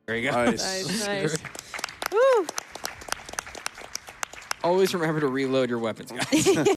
There you go. Nice. Nice. Woo. Always remember to reload your weapons, guys.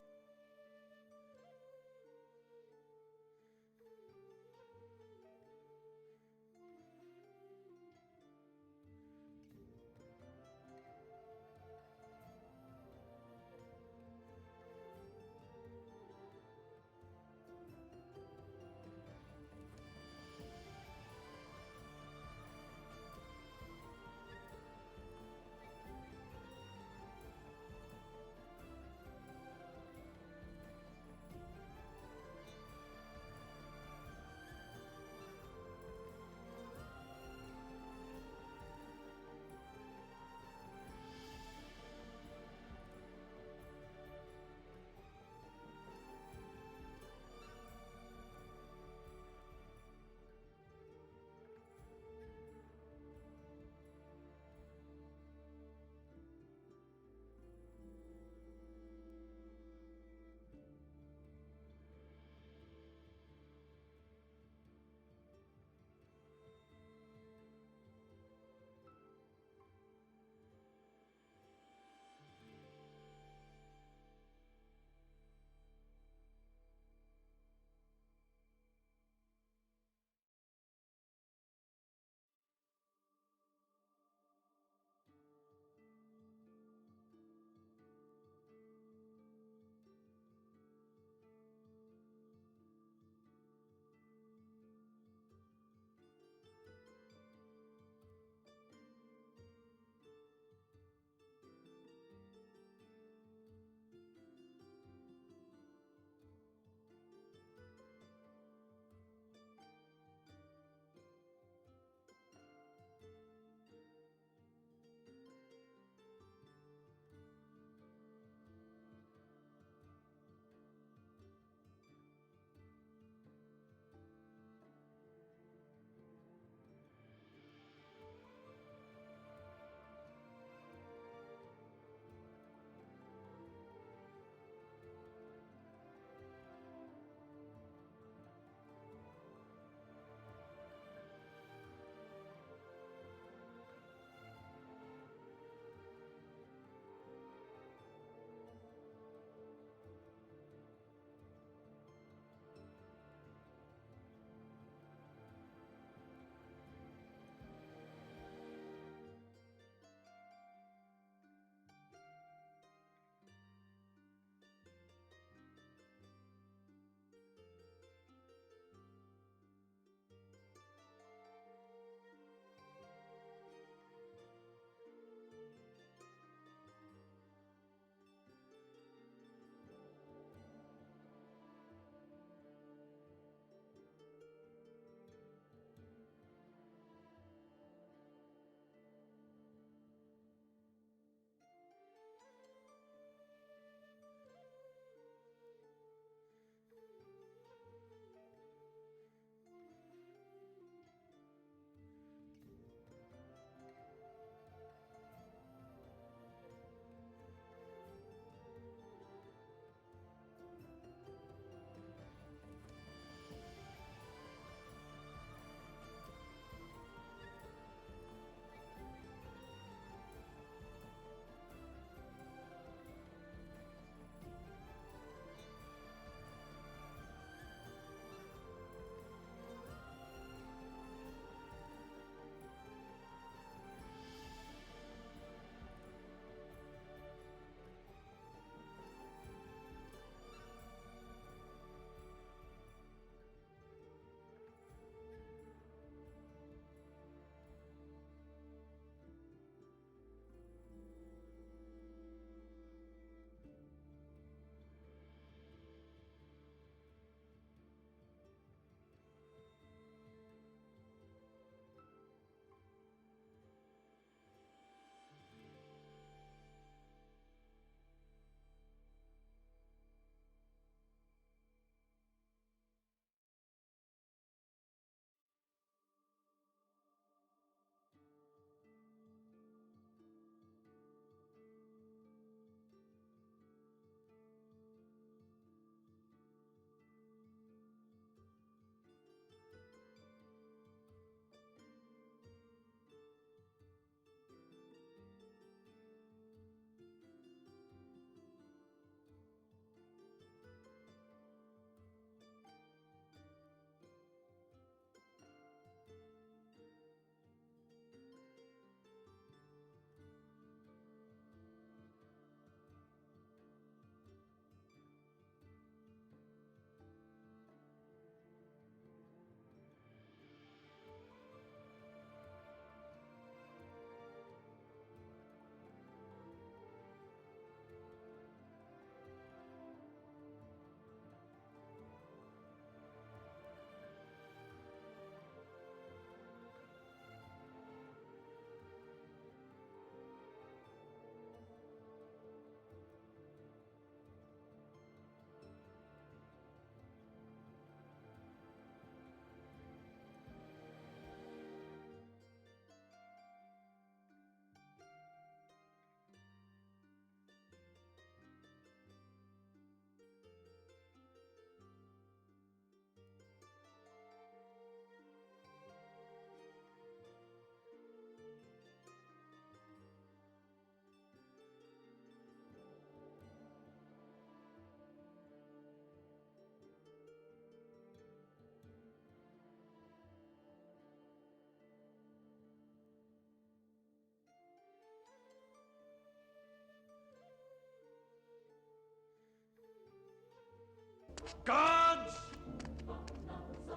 Guards!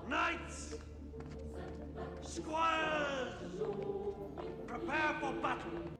Knights! Squires! Prepare for battle!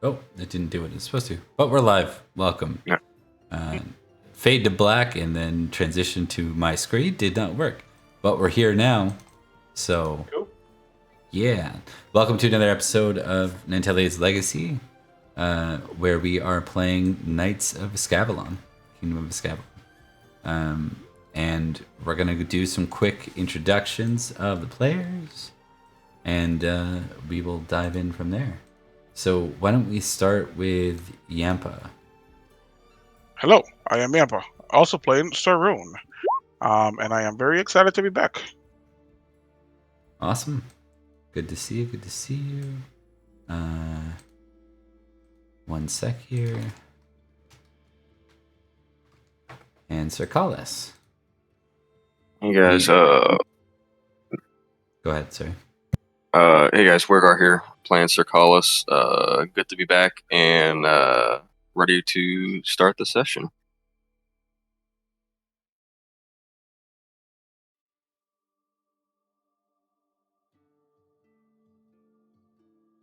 Oh, it didn't do what it's supposed to. But we're live. Welcome. Yeah. Fade to black and then transition to my screen did not work. But we're here now. So, Cool. yeah. Welcome to another episode of Nanteleod's Legacy, where we are playing Knights of Escavalon, Kingdom of Escavalon. And we're going to do some quick introductions of the players, and we will dive in from there. So why don't we start with Yampa? Hello, I am Yampa, also playing Sir Rune. And I am very excited to be back. Awesome. Good to see you. Good to see you. One sec here. And Sir Carlos. Hey guys, Go ahead, sir. hey guys, Wergar here, playing Sir Collis. Good to be back and ready to start the session.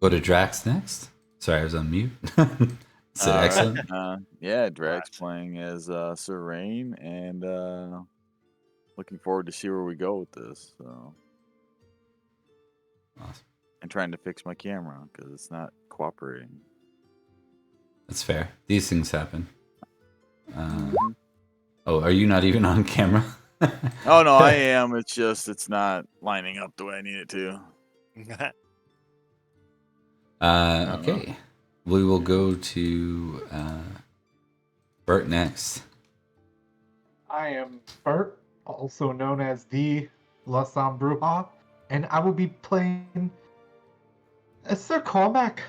Go to Drax next. Sorry, I was on mute. Said excellent. Yeah, Drax playing as Sir Rain, and looking forward to see where we go with this. So, Awesome. and trying to fix my camera because it's not cooperating. That's fair. These things happen. Oh, are you not even on camera? Oh no, I am. It's just it's not lining up the way I need it to. Okay. We will go to Bert next. I am Bert, also known as the La Bruja, and I will be playing as Sir Cormac,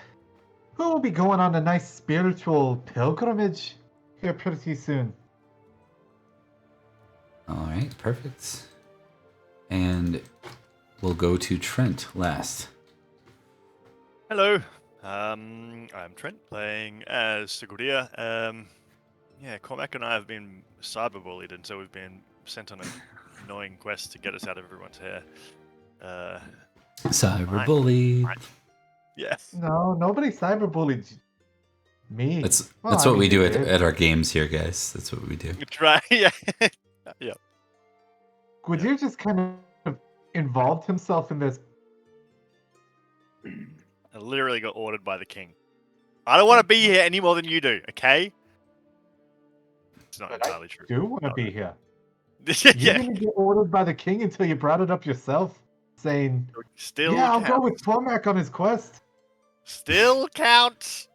who will be going on a nice spiritual pilgrimage here pretty soon. All right, perfect. And we'll go to Trent last. Hello, I'm Trent playing as Seguria. Yeah, Cormac and I have been cyberbullied, and so we've been sent on an annoying quest to get us out of everyone's hair. Cyberbully. Fine. Yes. No, nobody cyberbullied me. That's Well, I what mean, we do you at, did. at our games here, guys. That's what we do. Try. Yeah. Yeah. Gwydir just kind of involved himself in this. I literally got ordered by the king. I don't want to be here any more than you do. Okay. It's not But I entirely true. do want to be here. You Yeah. didn't get ordered by the king until you brought it up yourself, saying, Still. "Yeah, I'll counts. go with Cormac on his quest." Still counts.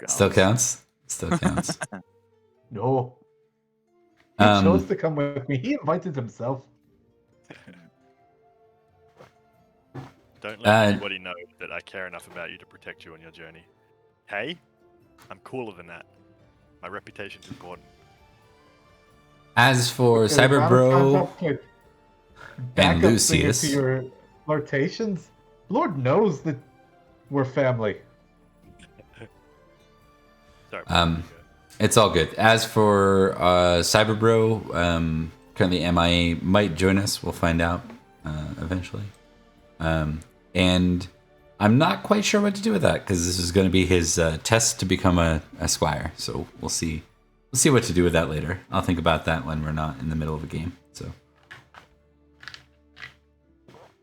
Still counts. Still counts. No. He chose to come with me. He invited himself. Don't let anybody know that I care enough about you to protect you on your journey. Hey, I'm cooler than that. My reputation's important. As for Okay, Valentine's Cyberbro up to and back up to Lucius, your flirtations. Lord knows that we're family. Sorry. it's all good. As for Cyberbro, currently MIA, might join us. We'll find out eventually. And I'm not quite sure what to do with that because this is going to be his test to become a squire. So we'll see. We'll see what to do with that later. I'll think about that when we're not in the middle of a game. So,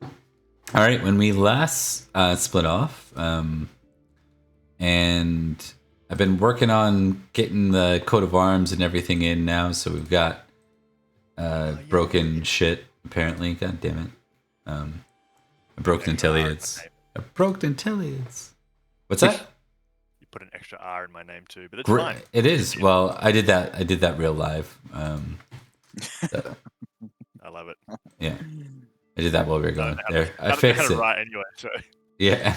all right. When we last split off, and I've been working on getting the coat of arms and everything in now. So we've got broken shit. Apparently, god damn it. I broke Nanteleod's. I broke Nanteleod's. What's that? You put an extra R in my name too, but it's Gr- fine. It is. Well, I did that real live. I love it. Yeah, I did that while we were going there. I don't know fixed how to it. write anyway, so. Yeah,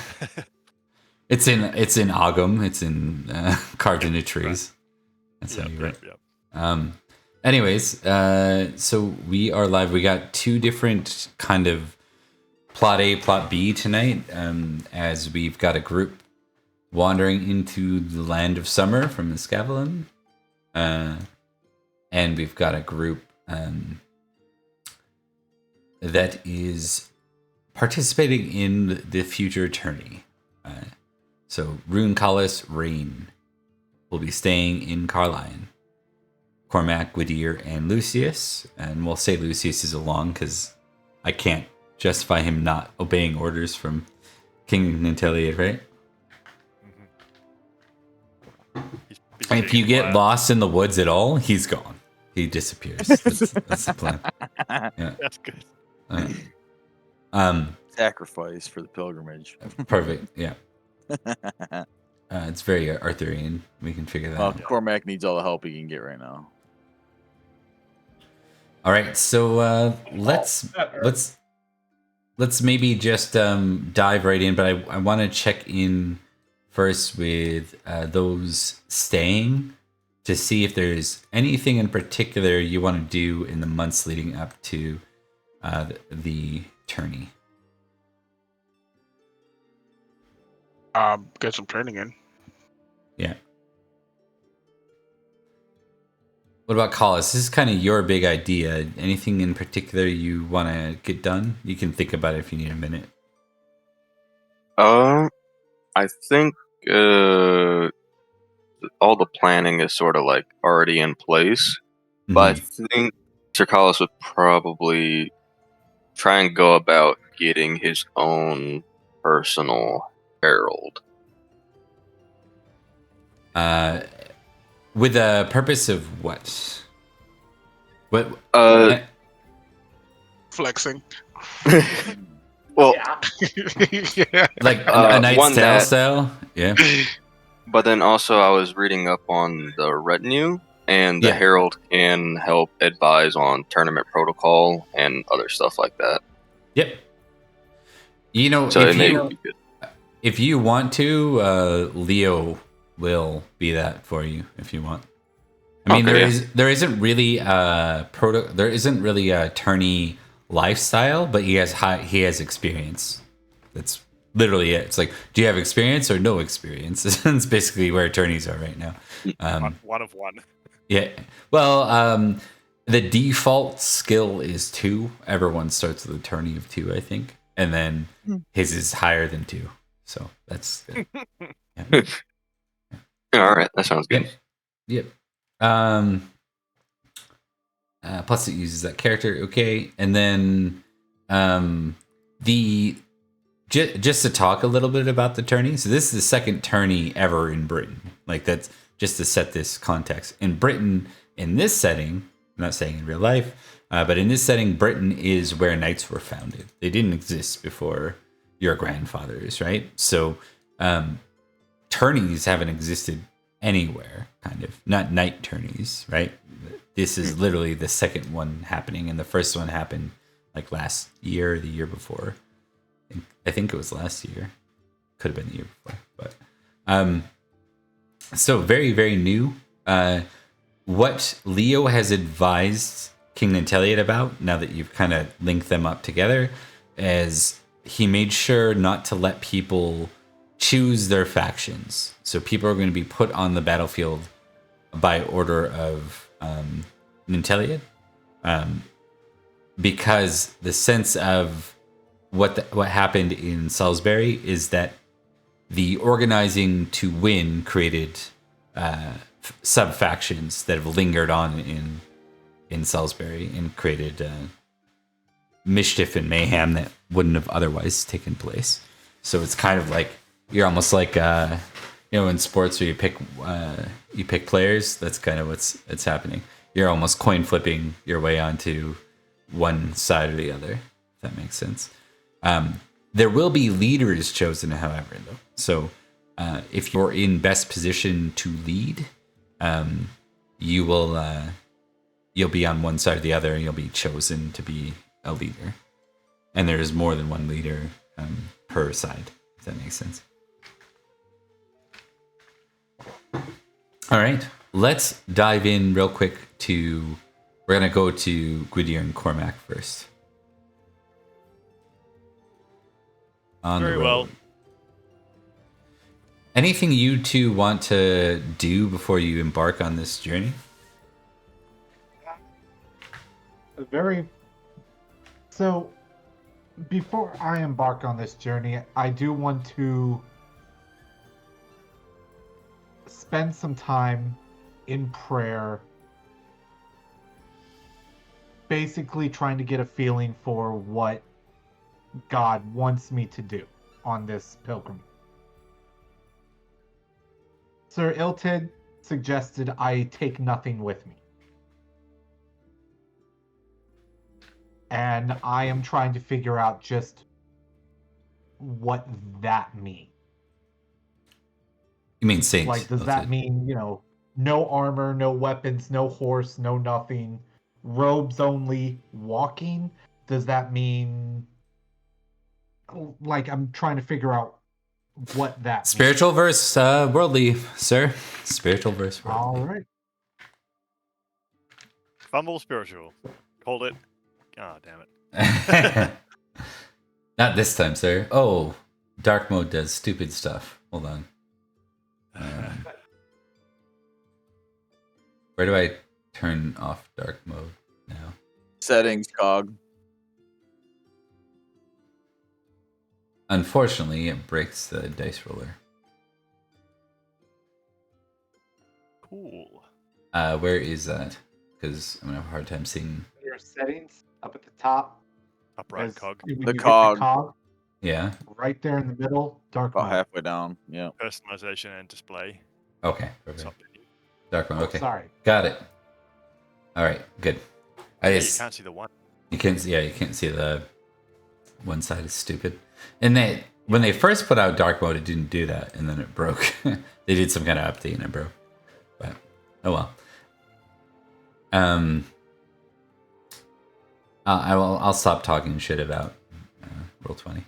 it's in Ogum. It's in carved into trees. That's how you write. Yep. Anyways, so we are live. We got two different kind of plot A, plot B tonight, as we've got a group wandering into the land of summer from Escavalon, and we've got a group that is participating in the future tourney. So Rune Collis Rain will be staying in Carlion. Cormac, Gwydir, and Lucius. And we'll say Lucius is along because I can't justify him not obeying orders from King Nanteleod, right? He's busy And if being you get quiet. lost in the woods at all, he's gone. He disappears. That's the plan. Yeah. That's good. Sacrifice for the pilgrimage. Perfect. Yeah. It's very Arthurian. We can figure that Well, out. Cormac needs all the help he can get right now. All right. So let's maybe just dive right in. But I want to check in first with those staying to see if there's anything in particular you want to do in the months leading up to the tourney. Get some training in. Yeah. What about Collis? This is kind of your big idea. Anything in particular you want to get done? You can think about it if you need a minute. I think all the planning is sort of like already in place, but I think Cercalis would probably try and go about getting his own personal herald. With a purpose of what? What? Flexing. Well, Yeah. Like a Knight's one Tale that- style? Yeah. But then also I was reading up on the retinue, and the Yeah. herald can help advise on tournament protocol and other stuff like that. Yep. You know, So it may be good. if you want to, Leo will be that for you if you want. I mean, Okay, there isn't really a tourney lifestyle, but he has experience. That's literally it. It's like, do you have experience or no experience? That's basically where attorneys are right now. One of one. Yeah. Well, the default skill is 2. Everyone starts with a tourney of 2, I think, and then his is higher than 2. So that's good. Yeah. All right, that sounds good. Yep. Plus it uses that character. Okay, and then just to talk a little bit about the tourney. So this is the second tourney ever in Britain. Like, that's just to set this context. In Britain, in this setting, I'm not saying in real life, but in this setting, Britain is where knights were founded. They didn't exist before your grandfathers, right? So tourneys haven't existed anywhere, kind of. Not knight tourneys, right? This is literally the second one happening, and the first one happened like last year or the year before. I think it was last year. Could have been the year before. But so very, very new. What Leo has advised King Nanteleod about, now that you've kind of linked them up together, is he made sure not to let people choose their factions. So people are going to be put on the battlefield by order of Nanteleod, because the sense of what happened in Salisbury is that the organizing to win created sub factions that have lingered on in Salisbury and created mischief and mayhem that wouldn't have otherwise taken place. So it's kind of like, you're almost like in sports where you pick players. That's kind of what's happening. You're almost coin flipping your way onto one side or the other, if that makes sense. There will be leaders chosen, however, though. So if you're in best position to lead, you'll be on one side or the other, and you'll be chosen to be a leader. And there's more than one leader per side, if that makes sense. All right, let's dive in real quick we're going to go to Gwydir and Cormac first. On Very the road. well. Anything you two want to do before you embark on this journey? So, before I embark on this journey, I do want to spend some time in prayer, basically trying to get a feeling for what God wants me to do on this pilgrim. Sir Iltid suggested I take nothing with me. And I am trying to figure out just what that means. You mean Saint? Like, does that mean, no armor, no weapons, no horse, no nothing, robes only, walking? Does that mean, like, I'm trying to figure out what that Spiritual versus worldly, sir. Spiritual versus means. worldly. All right. Fumble spiritual. Called it. Ah, damn it. Not this time, sir. Oh, dark mode does stupid stuff. Hold on. Where do I turn off dark mode now? Settings, cog. Unfortunately, it breaks the dice roller. Cool. Where is that? Because I'm gonna have a hard time seeing. Your settings up at the top. Up right as- cog. when The you hit cog. Yeah. right there in the middle, dark About mode. halfway down. Yeah. Personalization and display. Okay. It's Perfect. up menu. Dark mode. Okay. Sorry. Got it. All right. Good. I Yeah, you just can't see the one. you can't. Yeah, you can't see the one side is stupid. And when they first put out dark mode, it didn't do that, and then it broke. They did some kind of update and it broke. But oh well. I'll stop talking shit about Roll20.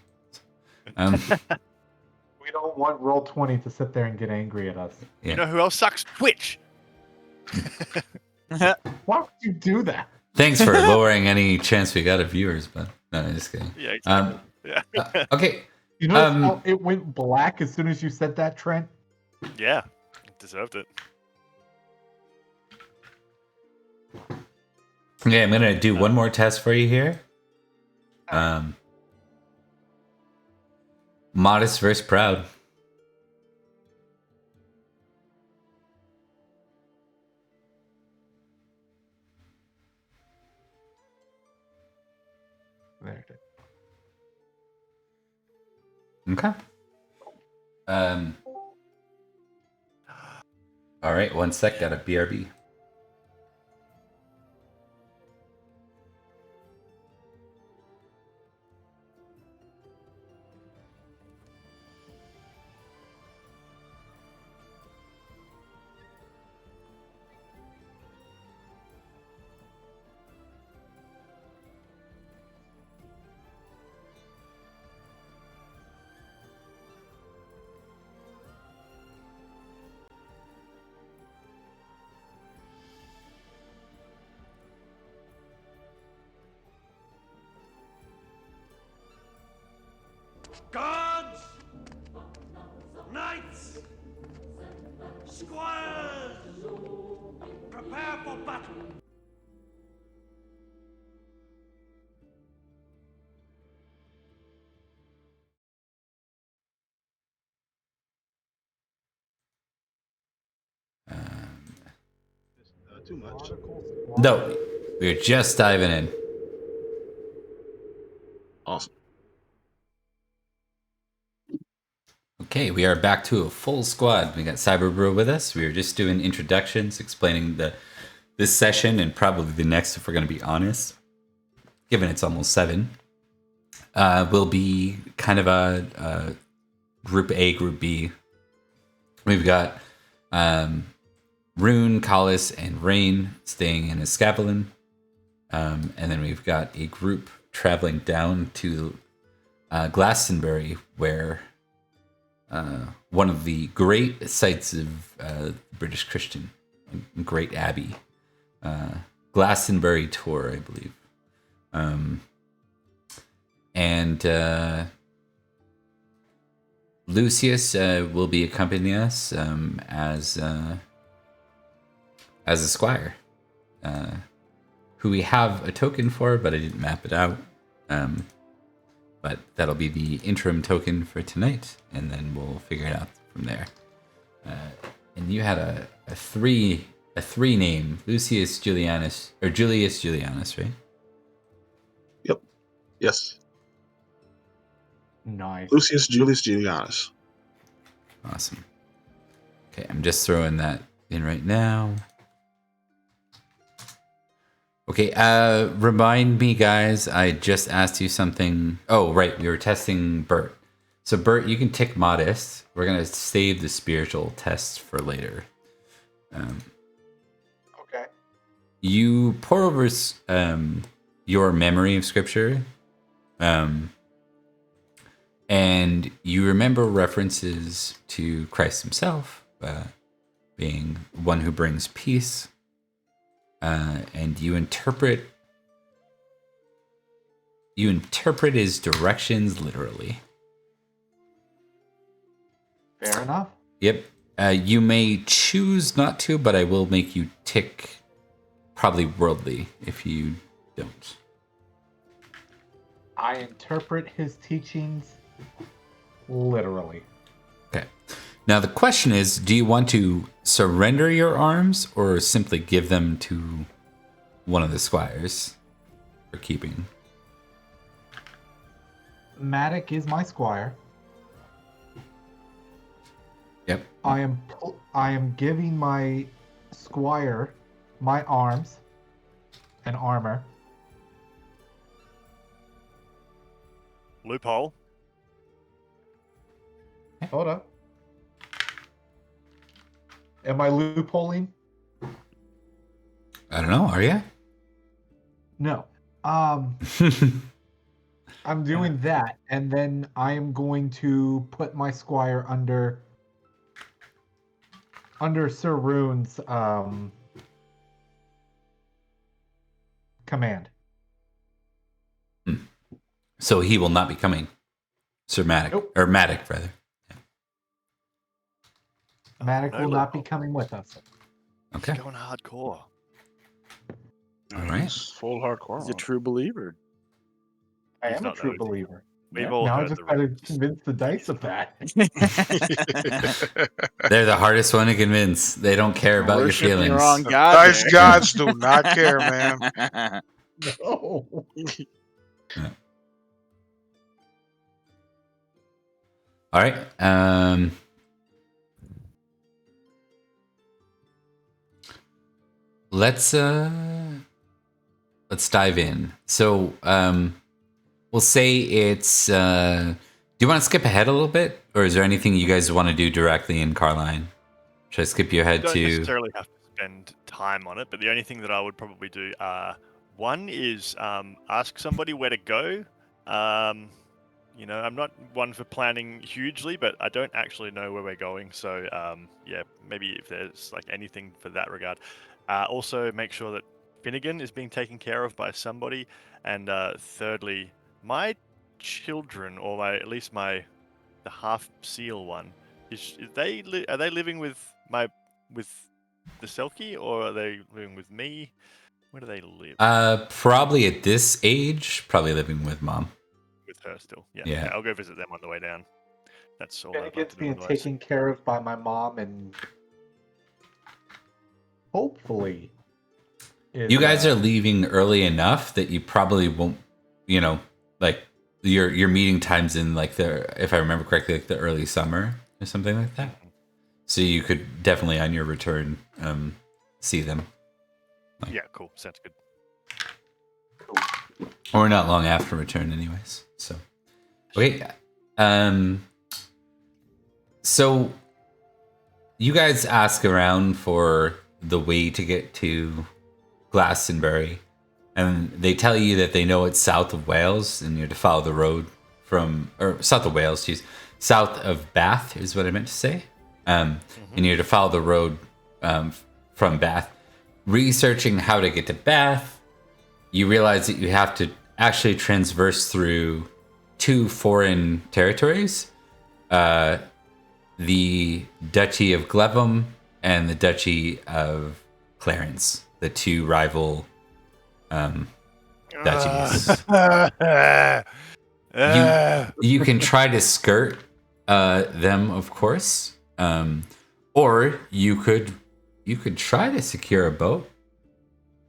We don't want Roll20 to sit there and get angry at us. Yeah. You know who else sucks? Twitch. Why would you do that? Thanks for lowering any chance we got of viewers, but no, I'm just kidding. Yeah, exactly. Yeah. Okay. You know how it went black as soon as you said that, Trent? Yeah. Deserved it. Okay, I'm gonna do one more test for you here. Modest versus proud. There it is. Okay. All right, one sec. Got a BRB. Guards! Knights! Squires! Prepare for battle! Too much. No, we're just diving in. Awesome. Okay, we are back to a full squad. We got Cyberbrew with us. We were just doing introductions, explaining this session and probably the next, if we're going to be honest. Given it's almost 7, will be kind of a Group A, Group B. We've got Rune, Collis, and Rain staying in Escavalon. And then we've got a group traveling down to Glastonbury, where one of the great sites of British Christian, Great Abbey, Glastonbury tour, I believe. And Lucius will be accompanying us as a squire, who we have a token for, but I didn't map it out. But that'll be the interim token for tonight, and then we'll figure it out from there. and you had a three name, Lucius Julianus or Julius Julianus, right? Yep. Yes. Nice. Lucius Julius Julianus. Awesome. Okay, I'm just throwing that in right now. Okay, remind me, guys, I just asked you something. Oh, right, we were testing Bert. So, Bert, you can tick modest. We're going to save the spiritual tests for later. Okay. You pour over your memory of scripture, and you remember references to Christ himself being one who brings peace. And you interpret his directions literally. Fair enough. Yep. You may choose not to, but I will make you tick probably worldly if you don't. I interpret his teachings literally. Okay. Now the question is, do you want to surrender your arms or simply give them to one of the squires for keeping? Matic is my squire. Yep. I am giving my squire my arms and armor. Loophole. Hold up. Am I loopholing? I don't know. Are you? No. I'm doing that, and then I am going to put my squire under Sir Rune's command. So he will not be coming. Sir Matic. Nope. Or Matic, rather. Matic no will not be loophole. coming with us. Okay. Going hardcore. All right. He's full hardcore. He's a true believer. I He's am a not true though. believer. We've Yeah. all Now I heard just the gotta rumors. convince the dice of that. They're the hardest one to convince. They don't care about your Worshiping feelings. the wrong The God dice there. gods do not care, man. No. All right. Let's dive in. So we'll say it's. Do you want to skip ahead a little bit, or is there anything you guys want to do directly in Carlion? Should I skip you ahead Don't to? necessarily have to spend time on it, but the only thing that I would probably do, one is ask somebody where to go. You know, I'm not one for planning hugely, but I don't actually know where we're going. So, yeah, maybe if there's like anything for that regard. Also, make sure that Finnegan is being taken care of by somebody. And thirdly, my children, or at least the half seal one, are they living with the Selkie, or are they living with me? Where do they live? Probably at this age, probably living with mom. With her still. Yeah. Yeah. Okay, I'll go visit them on the way down. That's all I'd like Finnegan's to do. being Otherwise. taken care of by my mom, and hopefully, You guys are leaving early enough that you probably won't, like your meeting times in like if I remember correctly, like the early summer or something like that. So you could definitely on your return see them. Yeah, cool. Sounds good. Or not long after return anyways. So okay. So you guys ask around for the way to get to Glastonbury, and they tell you that they know it's south of Wales, and you have to follow the road south of Wales, south of Bath is what I meant to say. And you have to follow the road from Bath. Researching how to get to Bath, you realize that you have to actually transverse through 2 foreign territories, the Duchy of Glevum and the Duchy of Clarence, the 2 rival duchies. You can try to skirt them, of course, Or you could try to secure a boat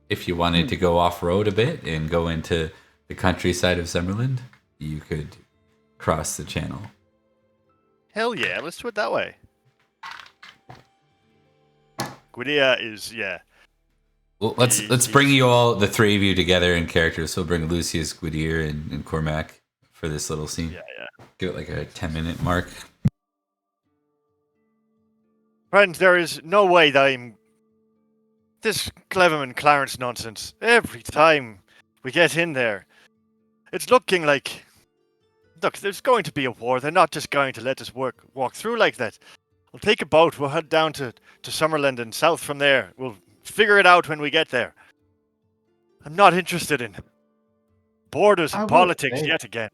if you wanted to go off road a bit and go into the countryside of Summerland. You could cross the channel. Hell yeah, let's do it that way. Gwydia is, Well, let's bring you all, the three of you, together in characters. So we'll bring Lucius, Gwydir, and Cormac for this little scene. Yeah. Give it like a 10-minute mark. Friends, there is no way that I'm... This Cleverman Clarence nonsense. Every time we get in there, it's looking like... Look, there's going to be a war. They're not just going to let us walk through like that. We'll take a boat. We'll head down to Summerland and south from there. We'll figure it out when we get there. I'm not interested in borders and politics yet again.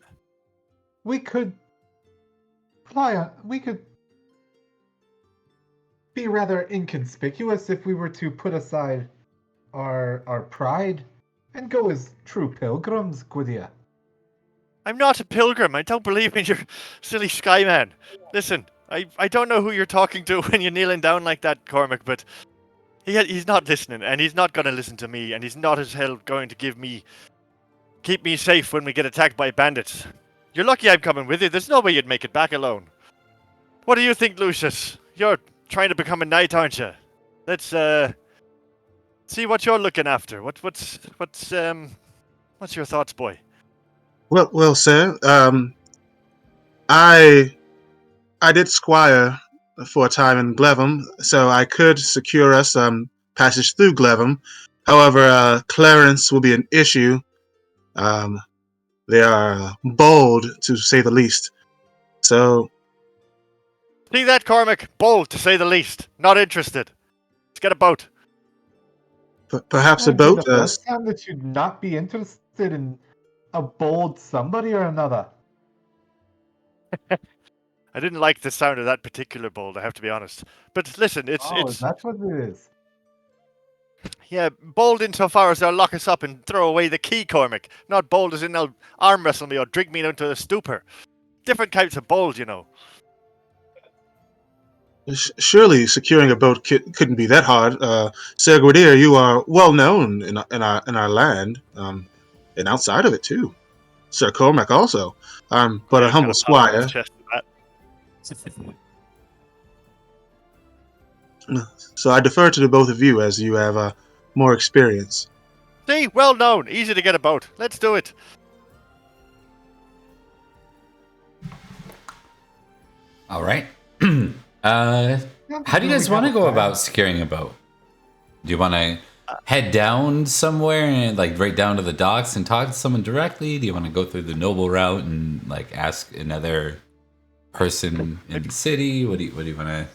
We could fly on. We could be rather inconspicuous if we were to put aside our pride and go as true pilgrims, Gwydia. I'm not a pilgrim. I don't believe in your silly skyman. Listen, I don't know who you're talking to when you're kneeling down like that, Cormac, but he's not listening, and he's not going to listen to me, and he's not as hell going to keep me safe when we get attacked by bandits. You're lucky I'm coming with you. There's no way you'd make it back alone. What do you think, Lucius? You're trying to become a knight, aren't you? Let's see what you're looking after. What's your thoughts, boy? Well, sir. I did squire for a time in Glevum, so I could secure us passage through Glevum. However, Clarence will be an issue. They are bold, to say the least. So, See that, Cormac? Bold, to say the least. Not interested. Let's get a boat. perhaps a That'd be boat. the first time that you'd not be interested in a bold somebody or another. I didn't like the sound of that particular bold, I have to be honest. But listen, it's That's what it is. yeah, bold insofar as they'll lock us up and throw away the key, Cormac. Not bold as in they'll arm wrestle me or drink me into a stupor. Different types of bold, you know. Surely securing a boat couldn't be that hard. Sir Gwydir, you are well known in our land, and outside of it too. Sir Cormac also, but a humble squire. So I defer to the both of you as you have more experience. See, well known, easy to get a boat. Let's do it. All right. How do you guys want to go about securing a boat? Do you want to head down somewhere and like right down to the docks and talk to someone directly? Do you want to go through the noble route and like ask another person in the city? What do you want to?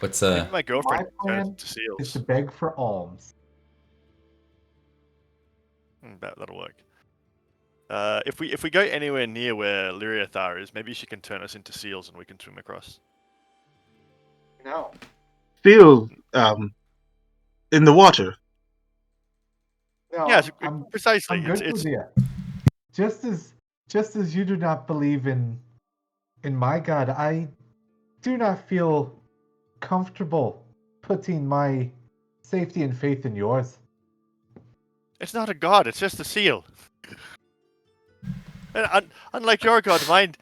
What's My girlfriend My plan to seals. is to beg for alms. That'll work. If we go anywhere near where Lyriathar is, maybe she can turn us into seals and we can swim across. No. Feel in the water. No, Yeah, I'm precisely. good with you. Just as you do not believe in my God, I do not feel comfortable putting my safety and faith in yours. It's not a god, it's just a seal. And unlike your god, mine,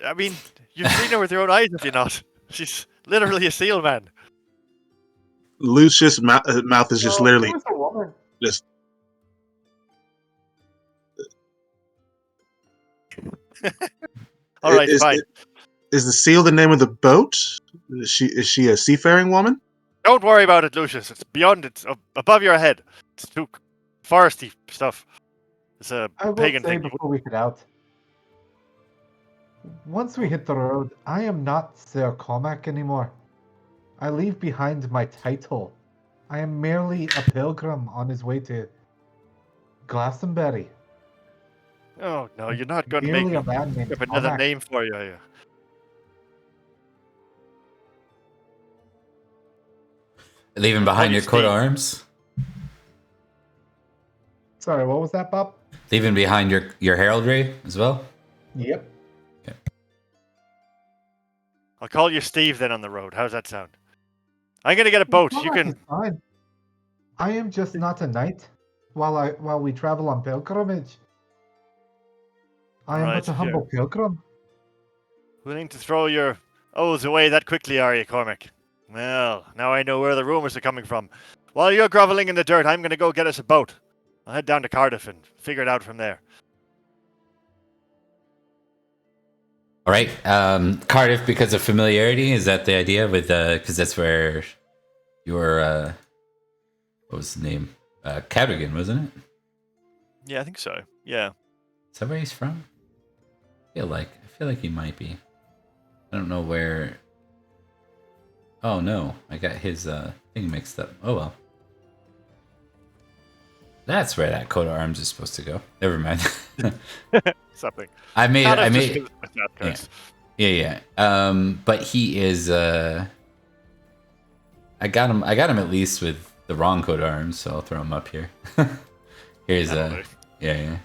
I mean, you've seen her with your own eyes, have you not? She's literally a seal, man. Lucius' mouth is just literally She was a woman. just. All right, Is- fine. Is the seal the name of the boat? Is she a seafaring woman? Don't worry about it, Lucius. It's beyond, it's above your head. It's too foresty stuff. It's a I will pagan say thing. before we get out, once we hit the road, I am not Sir Cormac anymore. I leave behind my title. I am merely a pilgrim on his way to Glastonbury. Oh no, you're not going to make Merely me a man named pick up another Cormac. name for you, are you? leaving behind your coat of Steve. arms? Sorry, what was that, Bob? Leaving behind your heraldry as well? Yep. I'll call you Steve then on the road. How's that sound? I'm gonna get a boat. You Cormac can. is fine. I am just not a knight while we travel on pilgrimage. I am Right, but a yeah. humble pilgrim. Willing to throw your oaths away that quickly, are you, Cormac? Well, now I know where the rumors are coming from. While you're groveling in the dirt, I'm gonna go get us a boat. I'll head down to Cardiff and figure it out from there. All right. Cardiff, because of familiarity, is that the idea? With because that's where your what was the name? Cadogan, wasn't it? Yeah, I think so. Yeah. Is that where he's from? I feel like he might be. I don't know where. Oh no, I got his thing mixed up. Oh well. That's where that coat of arms is supposed to go. Never mind. Something. I made. Cardiff just because it's the South Yeah. Coast. Yeah. But he is. I got him at least with the wrong coat of arms, so I'll throw him up here. Here's That'll do. yeah.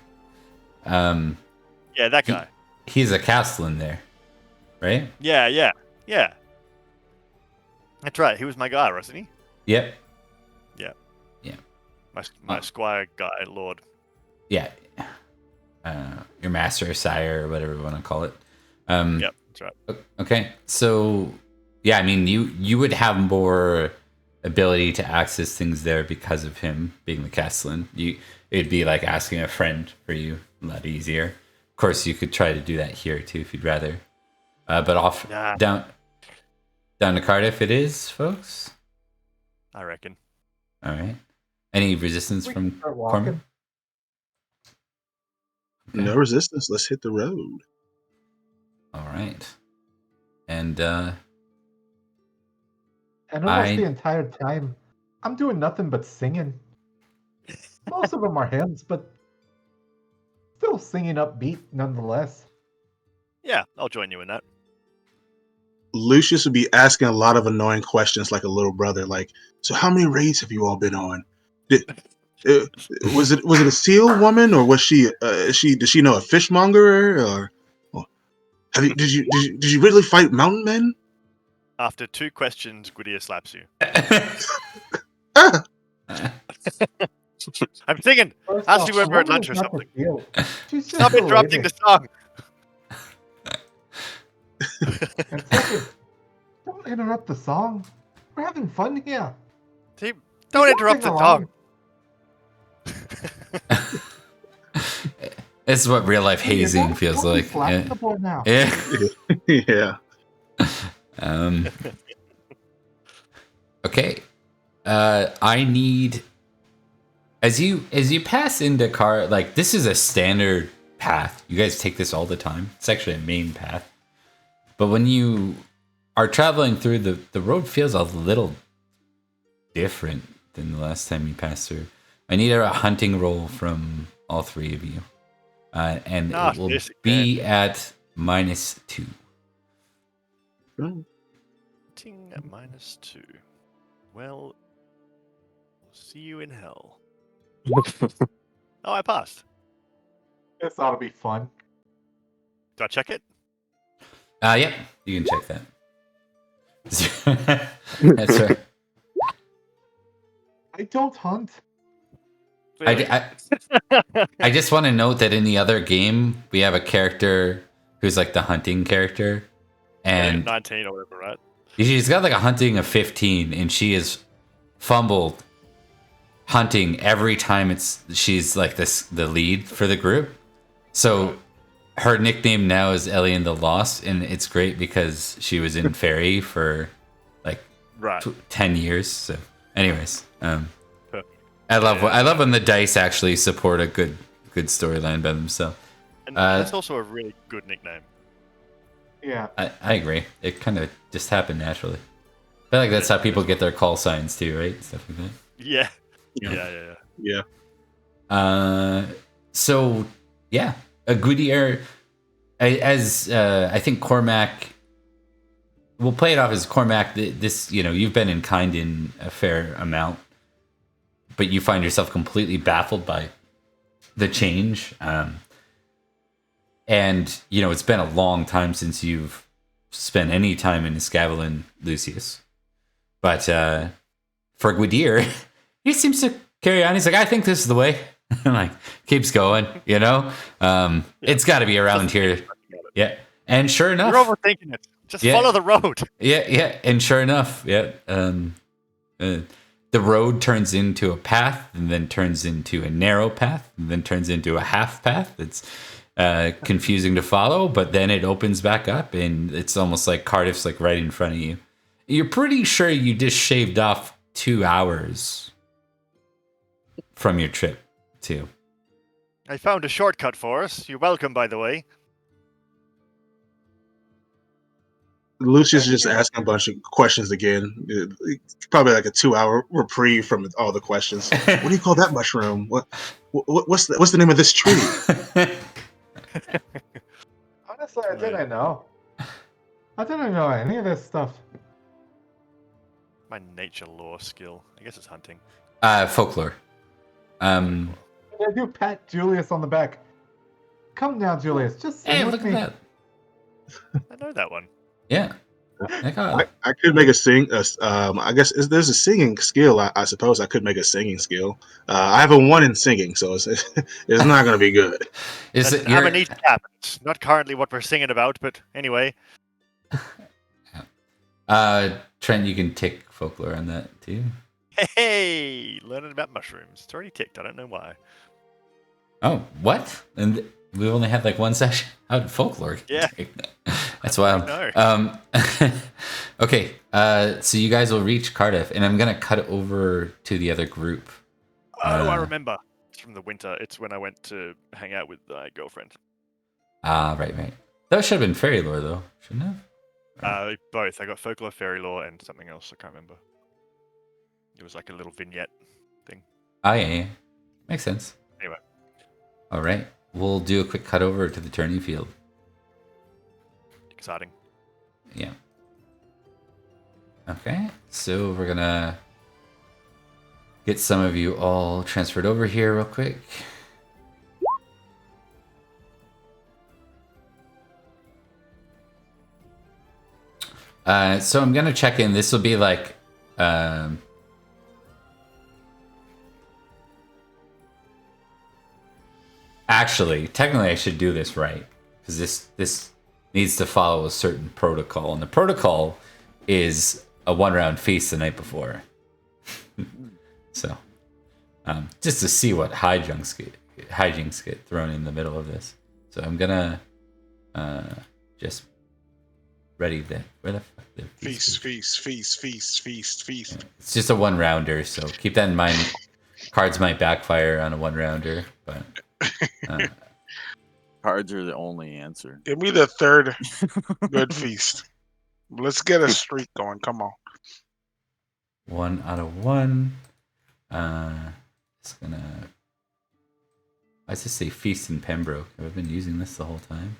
Yeah, that guy. He's a Castellan there, right? Yeah. That's right. He was my guy, wasn't he? Yep. My squire guy, Lord. Yeah. Your master, sire, or whatever you want to call it. Yep, that's right. Okay, so yeah, I mean, you would have more ability to access things there because of him being the Castellan. It'd be like asking a friend for you, a lot easier. Of course, you could try to do that here too if you'd rather. But Nah. down to Cardiff it is, folks. I reckon. All right. Any resistance We from can start Cormac? walking. No resistance. Let's hit the road. All right. And And almost the entire time, I'm doing nothing but singing. Most of them are hymns, but still singing upbeat nonetheless. Yeah, I'll join you in that. Lucius would be asking a lot of annoying questions like a little brother, like, so how many raids have you all been on? Was it a seal woman, or was she does she know a fishmonger, or did you really fight mountain men? After 2 questions, Gwydia slaps you. Ah, I'm singing! First Ask off, you when the we're at woman lunch is or not the something. field. She's just Stop a interrupting lady. the song! And second, don't interrupt the song. We're having fun here. See, don't Just interrupt sing the along. song! this is what real life hazing Don't- feels don't be like. slapping the boy now. Yeah. yeah. Okay. I need as you pass into like this is a standard path. You guys take this all the time. It's actually a main path. But when you are traveling through the road feels a little different than the last time you passed through. I need a hunting roll from all 3 of you. And it will be at -2. Ting at -2. Well, see you in hell. Oh, I passed. This ought to be fun. Do I check it? Yep, you can check that. That's right. I don't hunt. I just want to note that in the other game, we have a character who's like the hunting character. And 19 or whatever, right? she's got like a hunting of 15, and she is fumbled hunting every time she's like the lead for the group. So her nickname now is Elian the Lost, and it's great because she was in Fairy for like Right. 10 years. So anyways, I love when the dice actually support a good storyline by themselves. And that's also a really good nickname. Yeah. I agree. It kind of just happened naturally. I feel like that's how people get their call signs too, right? Stuff like that. Yeah. Yeah. Yeah. So yeah, a Gwydier, as I think Cormac. We'll play it off as Cormac. This, you've been in kind in a fair amount, but you find yourself completely baffled by the change. And it's been a long time since you've spent any time in Escavalon, Lucius. But for Gwydir, he seems to carry on. He's like, I think this is the way. And like keeps going, you know. It's got to be around here. Yeah, and sure enough, You're overthinking it. Just follow the road. Yeah, and sure enough, the road turns into a path, and then turns into a narrow path, and then turns into a half path. It's confusing to follow, but then it opens back up, and it's almost like Cardiff's like right in front of you. You're pretty sure you just shaved off 2 hours from your trip, too. I found a shortcut for us. You're welcome, by the way. Lucius is just asking a bunch of questions again. Probably like a 2-hour reprieve from all the questions. What do you call that mushroom? What's the name of this tree? Honestly, I didn't know. I didn't know any of this stuff. My nature lore skill. I guess it's hunting. Folklore. I do pat Julius on the back. Come now, Julius. Just sing Hey, with look me. at that. I know that one. Yeah. I could make a sing. I guess there's a singing skill. I suppose I could make a singing skill. I have a 1 in singing, so it's not going to be good. I'm a neat cap. It's not currently what we're singing about, but anyway. Trent, you can tick folklore on that too. Hey, learning about mushrooms. It's already ticked. I don't know why. Oh, what? And we only had like 1 session. How did folklore? Yeah. That's wild. Okay, so you guys will reach Cardiff, and I'm gonna cut over to the other group. Oh, I remember. It's from the winter. It's when I went to hang out with my girlfriend. Right. That should have been fairy lore, though, shouldn't it have? Both. I got folklore, fairy lore, and something else. I can't remember. It was like a little vignette thing. Oh, yeah. Makes sense. Anyway. All right. We'll do a quick cut over to the Tourney field. Exciting. Yeah. Okay. So we're going to get some of you all transferred over here real quick. So I'm going to check in. This will be like... Actually, technically I should do this right, because this needs to follow a certain protocol, and the protocol is a 1-round feast the night before. So, just to see what hijinks get thrown in the middle of this. So I'm gonna just ready the where the fuck the Feast. Yeah, it's just a 1-rounder, so keep that in mind. Cards might backfire on a 1-rounder, but. Cards are the only answer. Give me the third good feast. Let's get a streak going. Come on. 1 out of 1. It's gonna. I just say feast in Pembroke. I've been using this the whole time.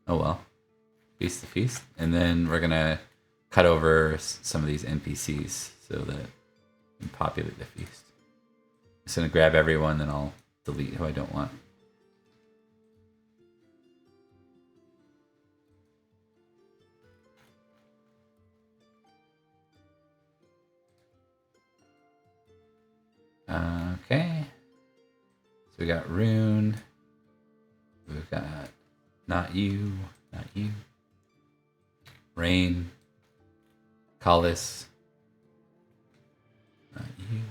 Oh well. Feast to feast, and then we're gonna cut over some of these NPCs so that we can populate the feast. Just gonna grab everyone, then I'll delete who I don't want. Okay. So we got Rune. We've got not you. Rain. Collis. Not you.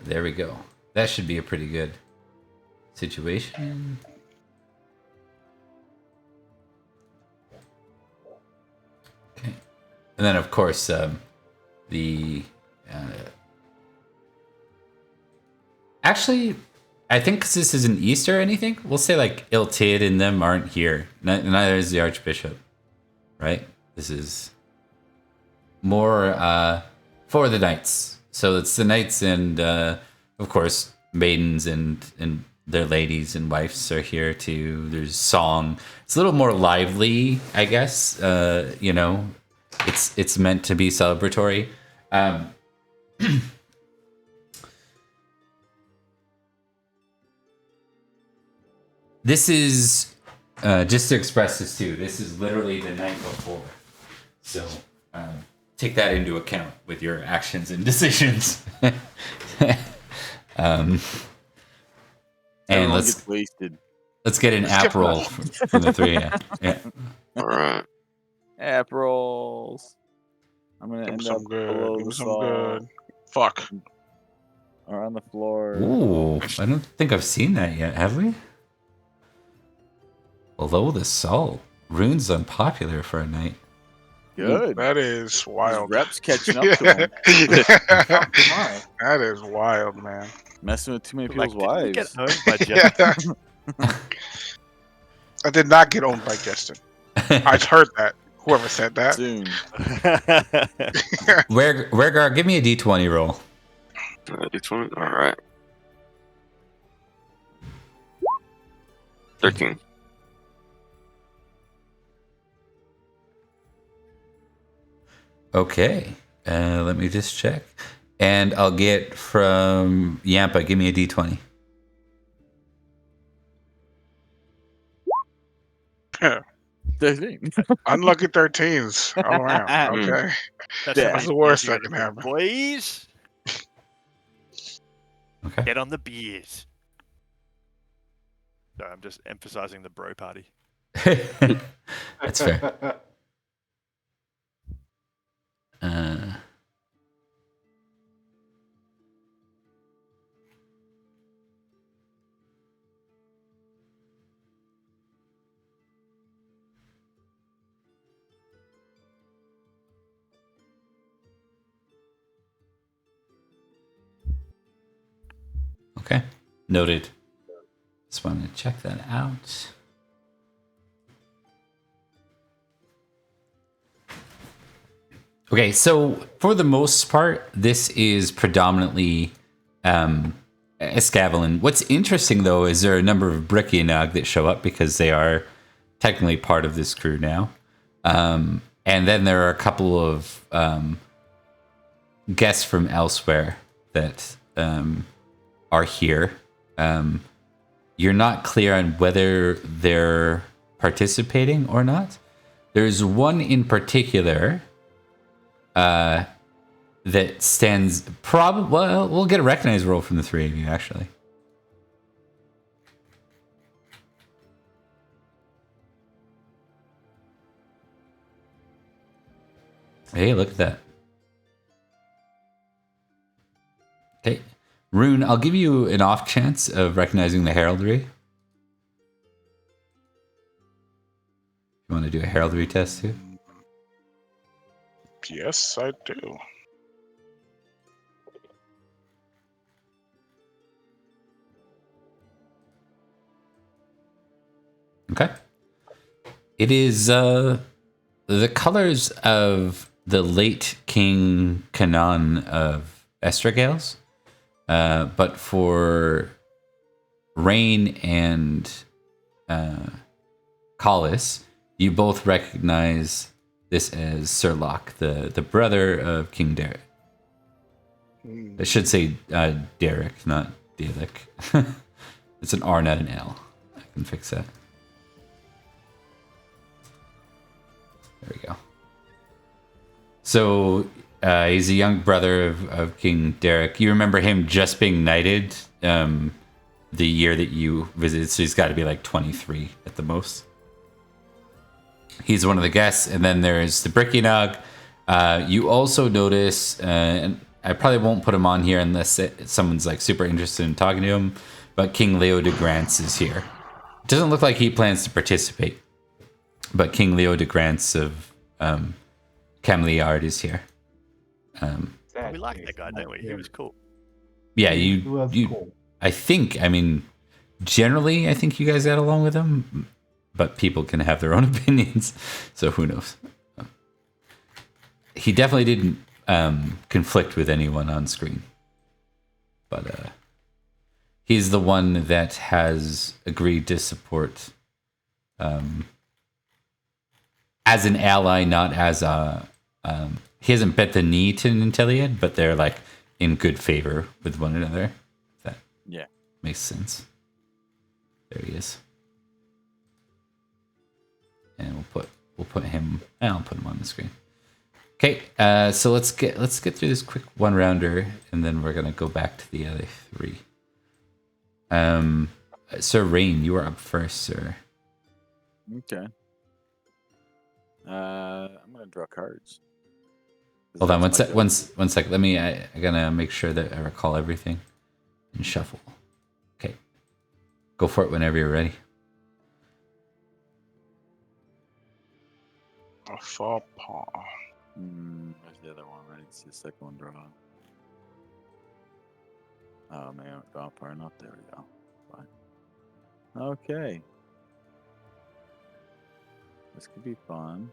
There we go. That should be a pretty good situation. Okay. And then, of course, actually, I think because this isn't Easter or anything, we'll say like Iltid and them aren't here. Neither is the Archbishop, right? This is more for the knights. So it's the knights and, of course, maidens and their ladies and wives are here too. There's song. It's a little more lively, I guess. You know, it's meant to be celebratory. This is just to express this too. This is literally the night before. So take that into account with your actions and decisions. And Everyone let's gets wasted. get an app roll from the three. Yeah. All right. App rolls. I'm gonna Give me end some up good. below Give the me some salt good. Fuck. or on the floor. Ooh, I don't think I've seen that yet. Have we? Below the salt. Rune's unpopular for a night. Good. That is His wild. reps catching up to him. That is wild, man. Messing with too many Like, people's didn't we get wives. owned by Justin? I did not get owned by Justin. I heard that. Whoever said that. Soon. Wergar, give me a d20 roll. D20. All right. 13. Okay. Let me just check. And I'll get from Yampa, give me a d20. Unlucky 13s all around. Okay. That's Yeah. how That's many the worst beers that you can gotta happen. drink, boys. Okay. Get on the beers. Sorry, I'm just emphasizing the bro party. That's fair. Okay. Noted. Just wanted to check that out. Okay, so for the most part, this is predominantly Escavalon. What's interesting, though, is there are a number of Brickianog that show up because they are technically part of this crew now. And then there are a couple of guests from elsewhere that are here. You're not clear on whether they're participating or not. There's one in particular that stands probably. Well, we'll get a recognized roll from the three of you, actually. Hey, look at that. Okay. Rune, I'll give you an off chance of recognizing the heraldry. You want to do a heraldry test too? Yes, I do. Okay. It is the colors of the late King Canaan of Estragales, but for Rain and Collis, you both recognize this as Cerlock, the brother of King Derek. I should say Derek, not Dalek. It's an R, not an L. I can fix that. There we go. So he's a young brother of King Derek. You remember him just being knighted the year that you visited, so he's got to be like 23 at the most. He's one of the guests, and then there's the Brickianog. You also notice, and I probably won't put him on here unless someone's like super interested in talking to him, but King Leo de Grants is here. It doesn't look like he plans to participate, but King Leo de Grants of Cameliard is here. We like that guy, don't we? He was cool. Yeah, He was cool. I think, generally, I think you guys got along with him, but people can have their own opinions, so who knows. He definitely didn't conflict with anyone on screen, but he's the one that has agreed to support as an ally, not as a... he hasn't bet the knee to Nanteleod, but they're like in good favor with one another. If that makes sense. There he is. And we'll put him... I'll put him on the screen. Okay, so let's get through this quick one rounder, and then we're gonna go back to the other three. Sir Rain, you are up first, sir. Okay. I'm gonna draw cards. 'Cause Hold on, that's my job. one sec. Let me. I gotta make sure that I recall everything and shuffle. Okay, go for it whenever you're ready. A faux pas. Where's the other one? I need to see the second one draw. Oh man, draw far enough. There we go. Fine. Okay. This could be fun.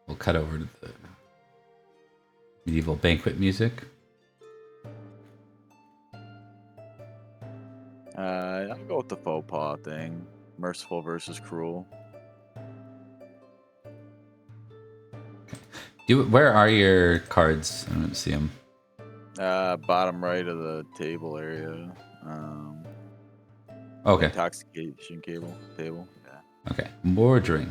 We'll cut over to the medieval banquet music. I'll go with the faux pas thing. Merciful versus cruel. Where are your cards? I don't see them. Bottom right of the table area. Okay. Intoxication table. Yeah. Okay. More drink.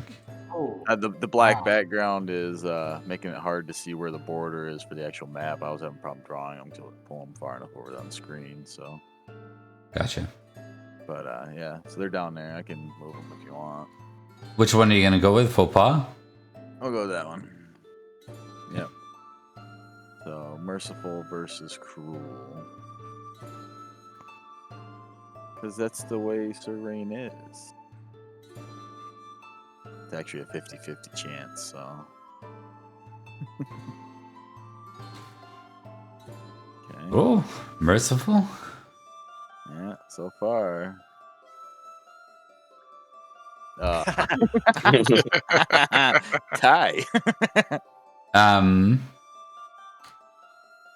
Oh, The black wow. background is making it hard to see where the border is for the actual map. I was having a problem drawing them to pull them far enough over on the screen. So, Gotcha. but yeah, so they're down there. I can move them if you want. Which one are you gonna go with? Faux pas? I'll go with that one. Yep. So merciful versus cruel. Because that's the way Sir Rain is. It's actually a 50-50 chance, so. Okay. Oh, merciful. Yeah, so far. Tie.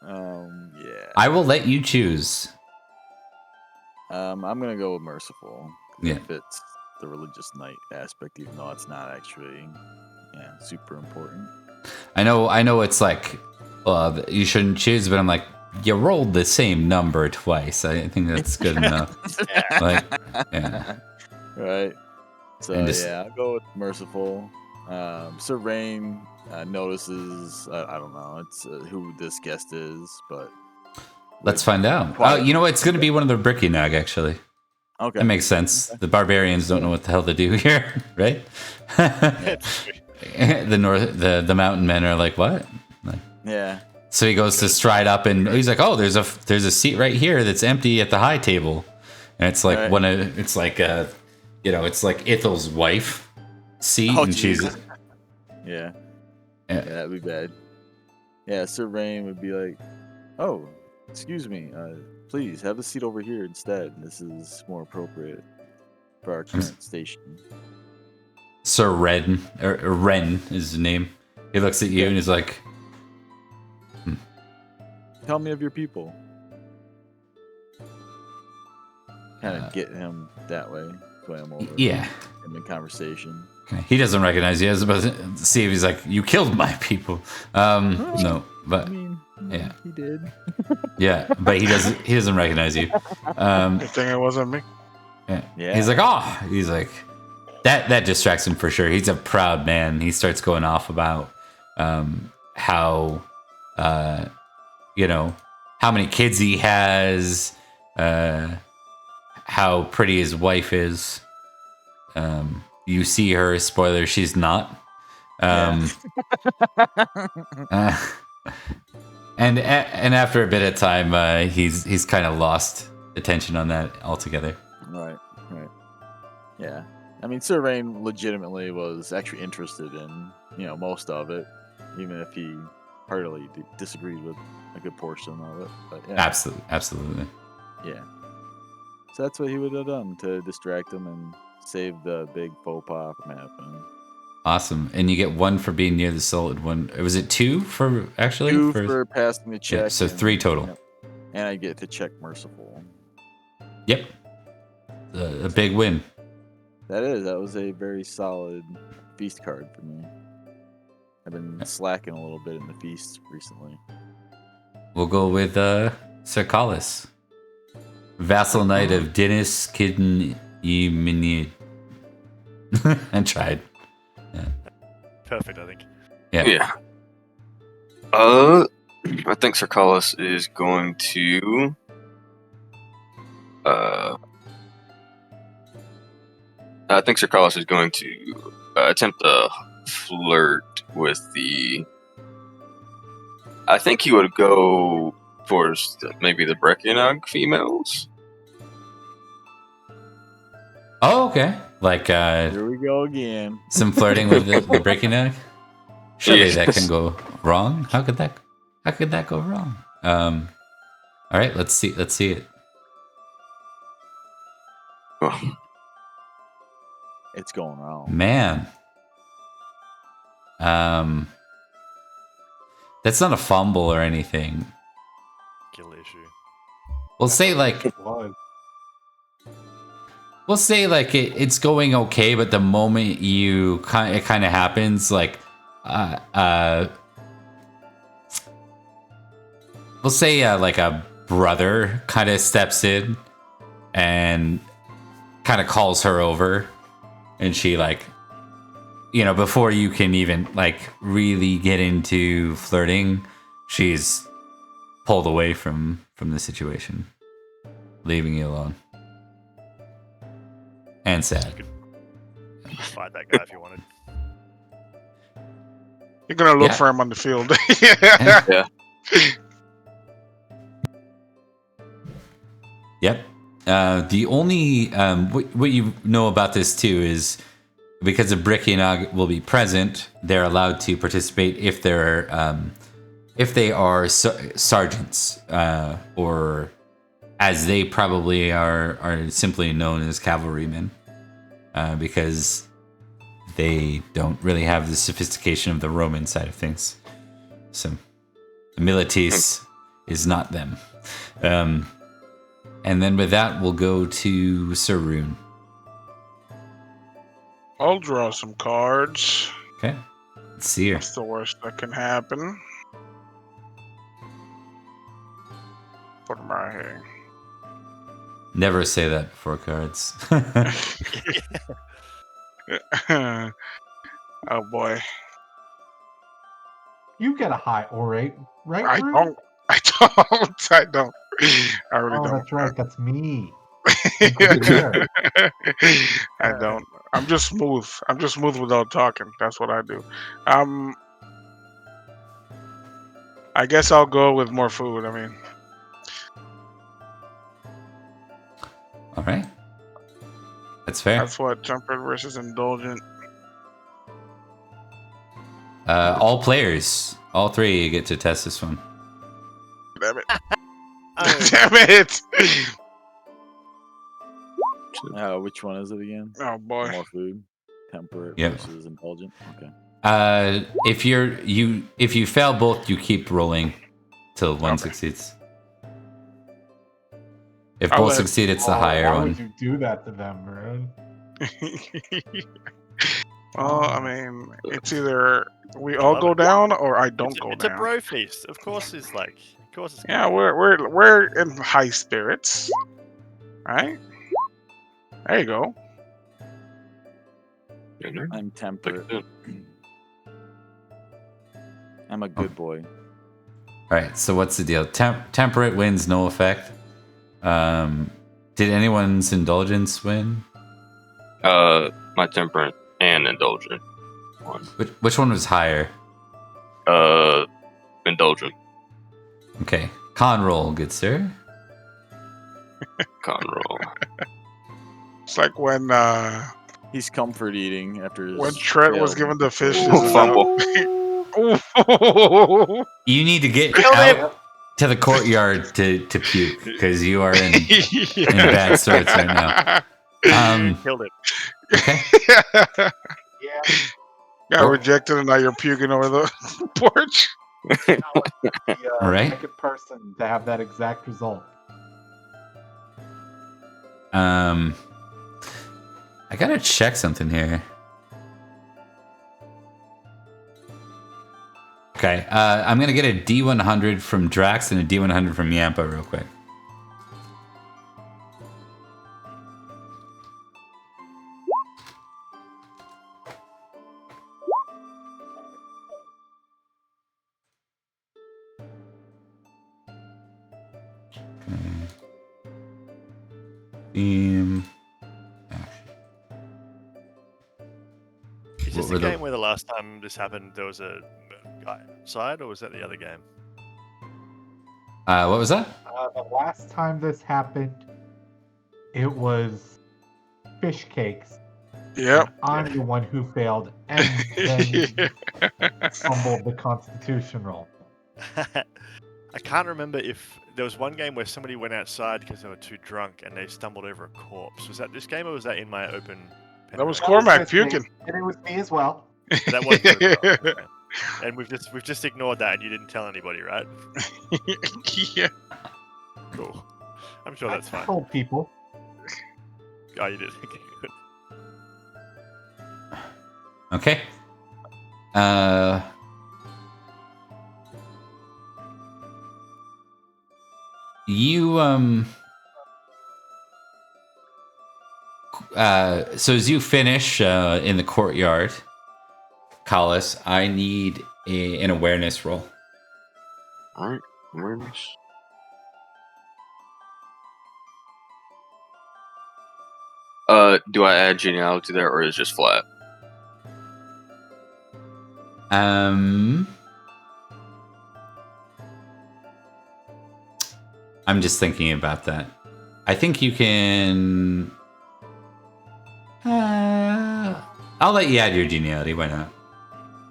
Yeah. I will let you choose. I'm gonna go with merciful. 'Cause Yeah. it fits the religious knight aspect, even though it's not actually, super important. I know. It's like, you shouldn't choose, but I'm like, you rolled the same number twice. I think that's good enough. Like, yeah. Right. So I'll go with merciful. Sir Rain notices. I don't know. It's who this guest is, but Let's find out. Oh, you know what? It's going to be one of the Brickynog, actually. okay, That makes sense. The barbarians don't know what the hell to do here, right? The mountain men are like, what? Like, yeah. so he goes to stride up, and he's like, oh, there's a seat right here that's empty at the high table, and it's like Right. it's like it's like Ithel's wife seat, Oh, and she's Yeah, that'd be bad. Yeah, Sir Rain would be like, "Oh, excuse me, please have a seat over here instead. This is more appropriate for our current station." Sir Ren, or Ren is his name. He looks at you and he's like, Tell me of your people. Kind of get him that way, swim over. yeah. Him in conversation. Okay. He doesn't recognize you. I was about to see if he's like, you killed my people. No, but yeah, he did. yeah, but he doesn't recognize you. Good thing it wasn't me. Yeah. He's like, that distracts him for sure. He's a proud man. He starts going off about how how many kids he has, how pretty his wife is. You see her, spoiler, she's not. And after a bit of time, he's kind of lost attention on that altogether. Right. Yeah. I mean, Sir Rain legitimately was actually interested in, most of it, even if he heartily disagreed with a good portion of it. But yeah. Absolutely. Yeah. So that's what he would have done to distract him and save the big faux pas from happening. Awesome. And you get 1 for being near the solid one. Was it 2 for actually? 2 for passing the check. Yeah, so and- 3 total. Yep. And I get to check merciful. Yep. A big win. That was a very solid feast card for me. I've been slacking a little bit in the feast recently. We'll go with Cercalis. Vassal Knight of Dinis Kidden Minid. I tried. Perfect, I think. Yeah. I think Cercalis is going to. I think Cercalis is going to attempt to flirt with the. I think he would go towards maybe the Breckianog females. Oh, okay. Like Here we go again. some flirting with the breaking egg. Surely Yes. that can go wrong. How could that go wrong? All right, let's see it. Oh, It's going wrong. Man. That's not a fumble or anything. Kill issue. We'll say like it's going okay, but the moment it kind of happens, like we'll say like a brother kind of steps in and kind of calls her over, and she like, before you can even like really get into flirting, she's pulled away from the situation, leaving you alone. And sad. Fight that guy if you wanted. You're gonna look Yeah. for him on the field. yeah. Yep. The only what you know about this too is because the Brickianog will be present, they're allowed to participate if they are sergeants, or as they probably are simply known as cavalrymen, because they don't really have the sophistication of the Roman side of things. So the militis is not them. And then with that, we'll go to Saroon. I'll draw some cards. Okay. Let's see her. That's the worst that can happen. Put them right here. Never say that before cards. Oh boy. You get a high orate, right? I Rude? don't. I don't. I really Oh, don't. that's right. That's me. I don't. I'm just smooth. I'm just smooth without talking. That's what I do. I guess I'll go with more food. I mean, All right. That's fair. that's what temperate versus indulgent. All players, all three get to test this one. Damn it! Oh, Damn it! Which one is it again? Oh boy. More food, temperate Yep. versus indulgent. Okay. If you fail both, you keep rolling till one Okay. succeeds. If I'll both let- succeed, it's the higher Why one. would you do that to them, man? Well, I mean, it's either we all go down or I don't go it's a down. bro feast. Of course, it's Yeah, we're in high spirits, right? There you go. I'm temperate. I'm a good boy. All right. So what's the deal? Temperate wins, no effect. Did anyone's indulgence win? My temperate and indulgent one. Which one was higher? Indulgent. Okay. Con roll, good sir. Con roll. It's like when He's comfort eating after his Trent was failed given the fish. Fumble. You need to get Killed out to the courtyard to puke because you are in bad sorts right now. Killed it. Okay. Yeah. Got Oh. rejected, and now you're puking over the porch. The Right. second person to have that exact result. I gotta check something here. Okay, I'm gonna get a D100 from Drax and a D100 from Yampa real quick. Theme. Is this the game where the last time this happened there was a guy outside, or was that the other game? What was that? The last time this happened, it was fish cakes. Yep. And I'm the one who failed and then fumbled the Constitution roll. I can't remember if there was one game where somebody went outside because they were too drunk and they stumbled over a corpse. Was that this game, or was that in my open? That was Pendragon? Cormac just me, puking. and it was me as well. That was you as well. Okay. And we've just ignored that, and you didn't tell anybody, right? Yeah. Cool. I'm sure that's I fine. told people. Oh, you did. Okay, good. Okay. So as you finish in the courtyard, Collis, I need an awareness roll. All right, awareness. Do I add genealogy there, or is it just flat? I'm just thinking about that. I think you can. I'll let you add your genealogy. Why not?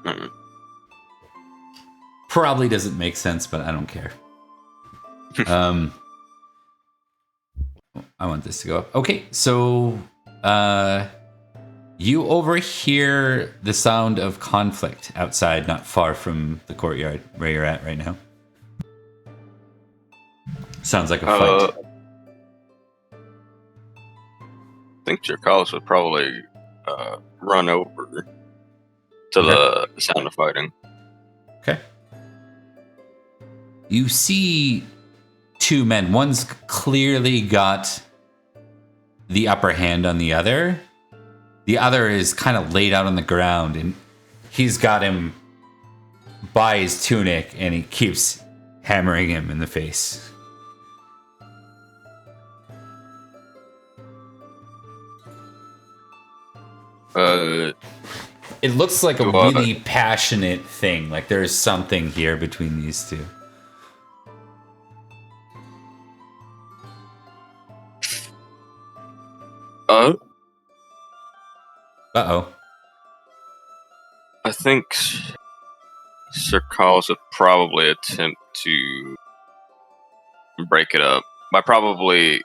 Mm-hmm. Probably doesn't make sense, but I don't care. I want this to go up. Okay, so you overhear the sound of conflict outside, not far from the courtyard where you're at right now. Sounds like a fight. I think Jerkalis would probably run over to the sound of fighting. Okay. You see two men. One's clearly got the upper hand on the other. The other is kind of laid out on the ground, and he's got him by his tunic, and he keeps hammering him in the face. It looks like a really passionate thing. Like there's something here between these two. Uh-oh. I think Cerdic would probably attempt to break it up by probably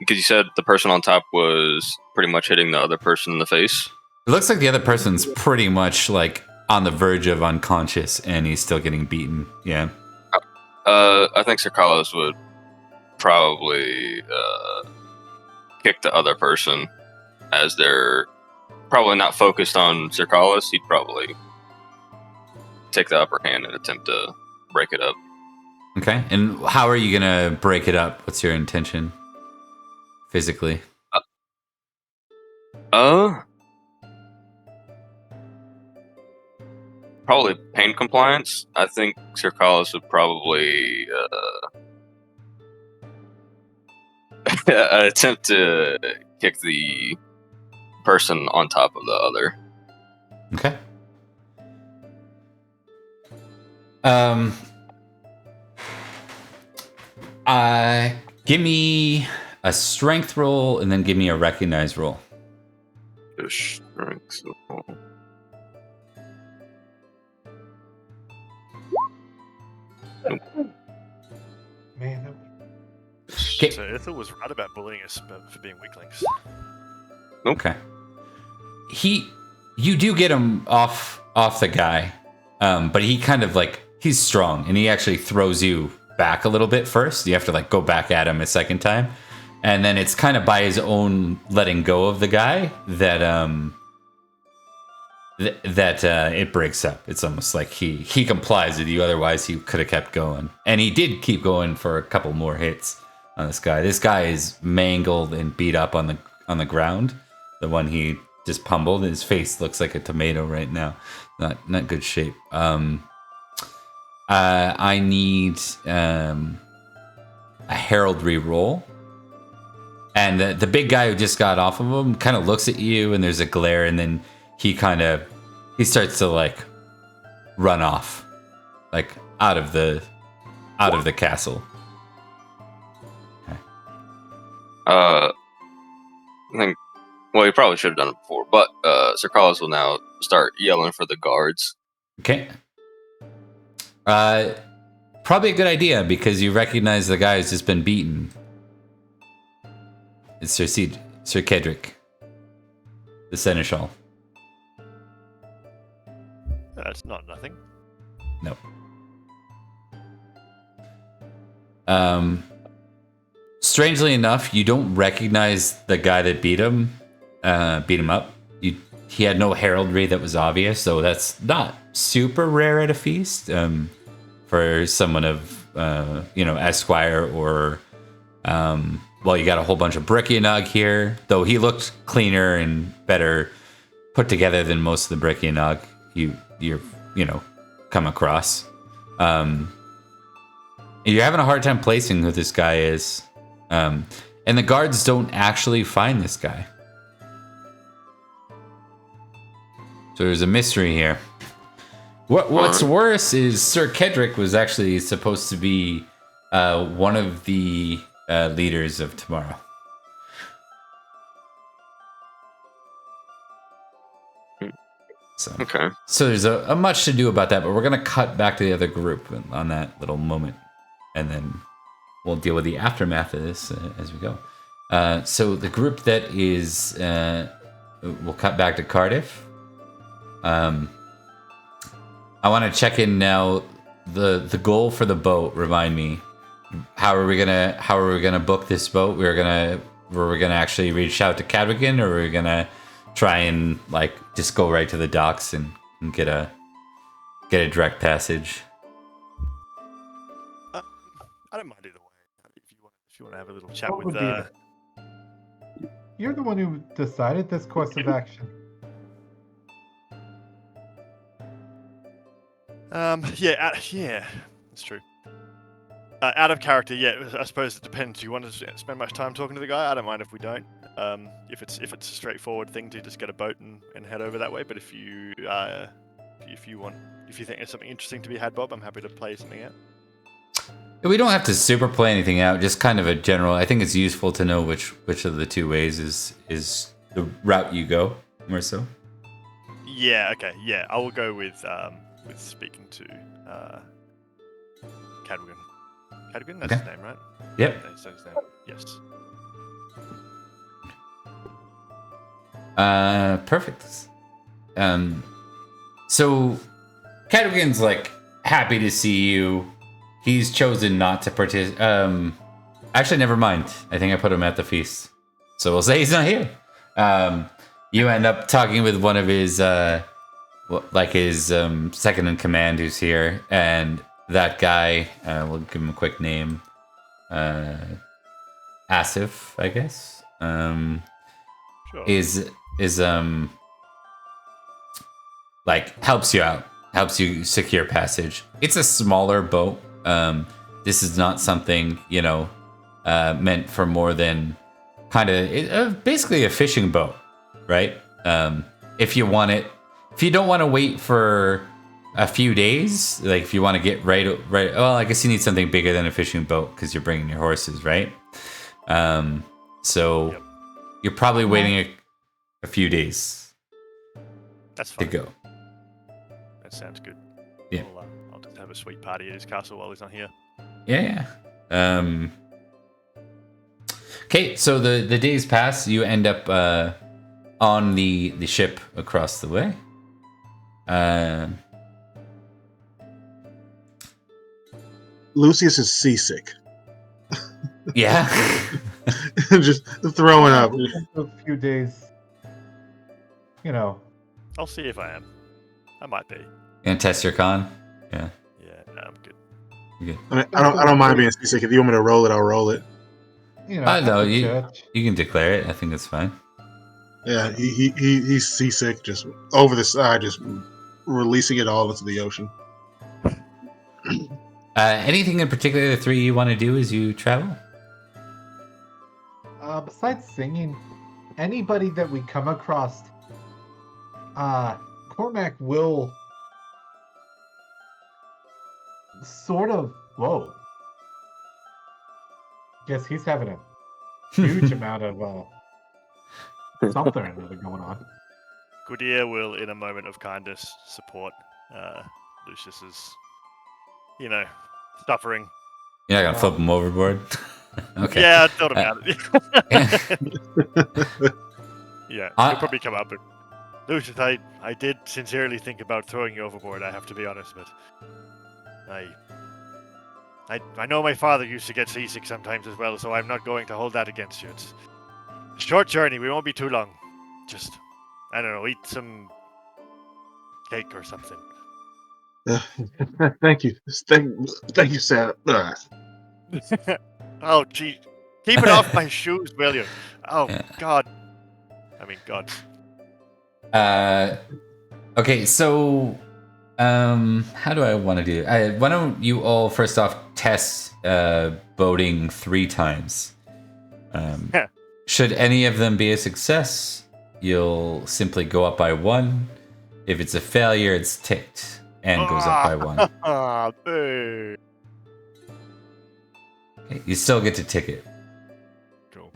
because you said the person on top was pretty much hitting the other person in the face. It looks like the other person's pretty much like on the verge of unconscious, and he's still getting beaten. Yeah. I think Cerdic would probably kick the other person, as they're probably not focused on Cerdic. He'd probably take the upper hand and attempt to break it up. Okay. And how are you gonna break it up? What's your intention? Physically? Probably pain compliance. I think Cerdic would probably attempt to kick the person on top of the other. Okay. Give me a strength roll and then give me a recognize roll. A strength roll. Man, So Uther was right about bullying us for being weaklings. Okay. You do get him off the guy, but he kind of like, he's strong, and he actually throws you back a little bit first. You have to like go back at him a second time, and then it's kind of by his own letting go of the guy that it breaks up. It's almost like he complies with you. Otherwise, he could have kept going, and he did keep going for a couple more hits on this guy. This guy is mangled and beat up on the ground. The one he just pummeled. His face looks like a tomato right now. Not good shape. I need a heraldry roll. And the big guy who just got off of him kind of looks at you, and there's a glare, and then he starts to like run off, like out of the castle. Okay. I think. Well, you probably should have done it before, but Sir Carlos will now start yelling for the guards. Okay. Probably a good idea because you recognize the guy who's just been beaten. It's Sir Cerdic, the seneschal. That's not nothing. No. Strangely enough, you don't recognize the guy that beat him up. He had no heraldry that was obvious, so that's not super rare at a feast for someone of Esquire or you got a whole bunch of Brickianog here, though he looked cleaner and better put together than most of the Brickianog you're come across. You're having a hard time placing who this guy is, and the guards don't actually find this guy. So there's a mystery here. What's worse is Sir Cerdic was actually supposed to be one of the leaders of tomorrow. So there's a much to do about that, but we're gonna cut back to the other group on that little moment, and then we'll deal with the aftermath of this as we go. So the group that is, we'll cut back to Cardiff. I want to check in now. The goal for the boat. Remind me, how are we gonna book this boat? Were we gonna actually reach out to Cadrigan, or were we gonna try and like just go right to the docks and get a direct passage? I don't mind either way. If you want to have a little chat What with. would be You're the one who decided this course of action. Yeah, that's true. Out of character, yeah. I suppose it depends. Do you want to spend much time talking to the guy? I don't mind if we don't. If it's a straightforward thing to just get a boat and head over that way. But if you think there's something interesting to be had, Bob, I'm happy to play something out. We don't have to super play anything out. Just kind of a general. I think it's useful to know which of the two ways is the route you go, more so. Yeah. Okay. Yeah. I will go with speaking to Cadrigan. Cadrigan, that's his name, right? Yep. That's his name. Yes. Perfect. So Cadrigan's like happy to see you. He's chosen not to participate. Actually, never mind. I think I put him at the feast, so we'll say he's not here. You end up talking with one of his second in command who's here, and that guy, we'll give him a quick name, Asif, I guess, Sure. is like helps you out, helps you secure passage. It's a smaller boat. This is not something meant for more than kind of basically a fishing boat, right? If you want it. If you don't want to wait for a few days, like if you want to get right, well, I guess you need something bigger than a fishing boat because you're bringing your horses, right? So Yep. you're probably waiting a few days That's to fine. go. That sounds good. Yeah. I'll just have a sweet party at his castle while he's not here. Yeah. Okay, so the days pass. You end up on the ship across the way. Lucius is seasick. Yeah. Just throwing up. A few days. You know. I'll see if I am. I might be. Gonna test your con? Yeah. Yeah, no, I'm good. Okay. I mean, I don't mind being seasick. If you want me to roll it, I'll roll it. You know. No, after you church. can declare it. I think that's fine. Yeah, he's seasick, just over the side, just releasing it all into the ocean. Anything in particular the three you want to do as you travel? Besides singing, anybody that we come across, Cormac will sort of. Whoa. Guess he's having a huge amount of something or another going on. Gwydir will, in a moment of kindness, support Lucius's, suffering. You're not gonna flip him overboard? Okay. Yeah, I thought about it. Yeah, he'll probably come up and Lucius, I did sincerely think about throwing you overboard, I have to be honest, but I know my father used to get seasick sometimes as well, so I'm not going to hold that against you. It's a short journey, we won't be too long. Just, I don't know, eat some cake or something. Thank you. Thank you, Sam. Oh, gee. Keep it off my shoes, will you? Oh, God. I mean, God. Okay, so how do I want to do it? Why don't you all first off test boating 3 times? Should any of them be a success, you'll simply go up by 1. If it's a failure, it's ticked and goes up by 1. Ah, boo. Okay, you still get to tick it. Cool.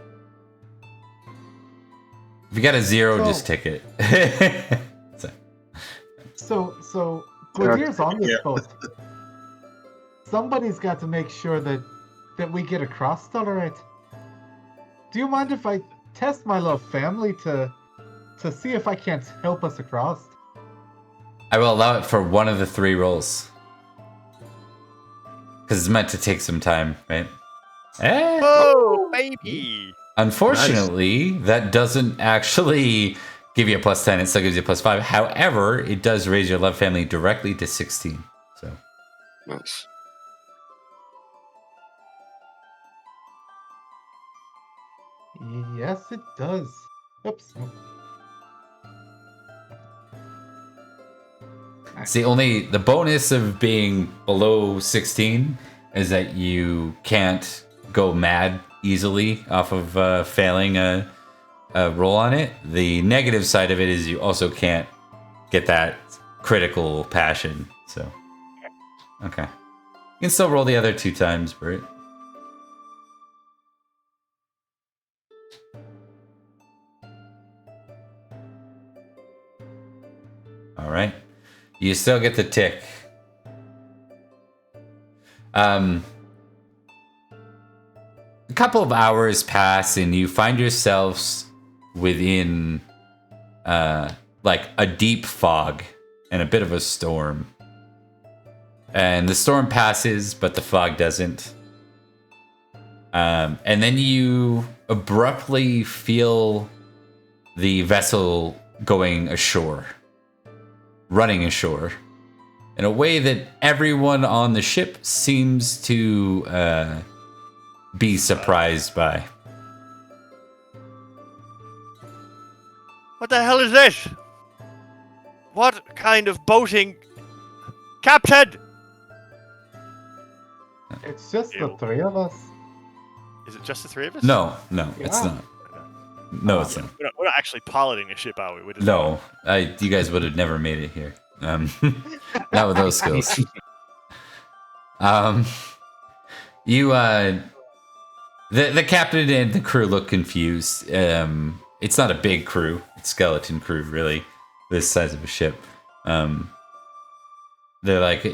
If you got a 0, So- just tick it. So Gwydir's on this boat. Somebody's got to make sure that we get across all right. Do you mind if I test my little family to see if I can't help us across? I will allow it for 1 of the 3 rolls. Because it's meant to take some time, right? Oh, baby! Unfortunately, that doesn't actually give you a +10. It still gives you a +5. However, it does raise your love family directly to 16. So Nice. Yes, it does. Oops. it's the bonus of being below 16 is that you can't go mad easily off of failing a roll on it. The negative side of it is you also can't get that critical passion. So, okay. You can still roll the other 2 times, Bert. All right. You still get the tick. A couple of hours pass and you find yourselves within like a deep fog and a bit of a storm. And the storm passes, but the fog doesn't. And then you abruptly feel the vessel going ashore, running ashore, in a way that everyone on the ship seems to be surprised by. What the hell is this? What kind of boating? Captain! It's just the Ew. 3 of us. Is it just the 3 of us? No, it's Yeah. not. No, it's not. We're not actually piloting a ship, are we? We're just- No, you guys would have never made it here. Not with those skills. You, the captain and the crew look confused. It's not a big crew; it's skeleton crew, really, this size of a ship. They're like,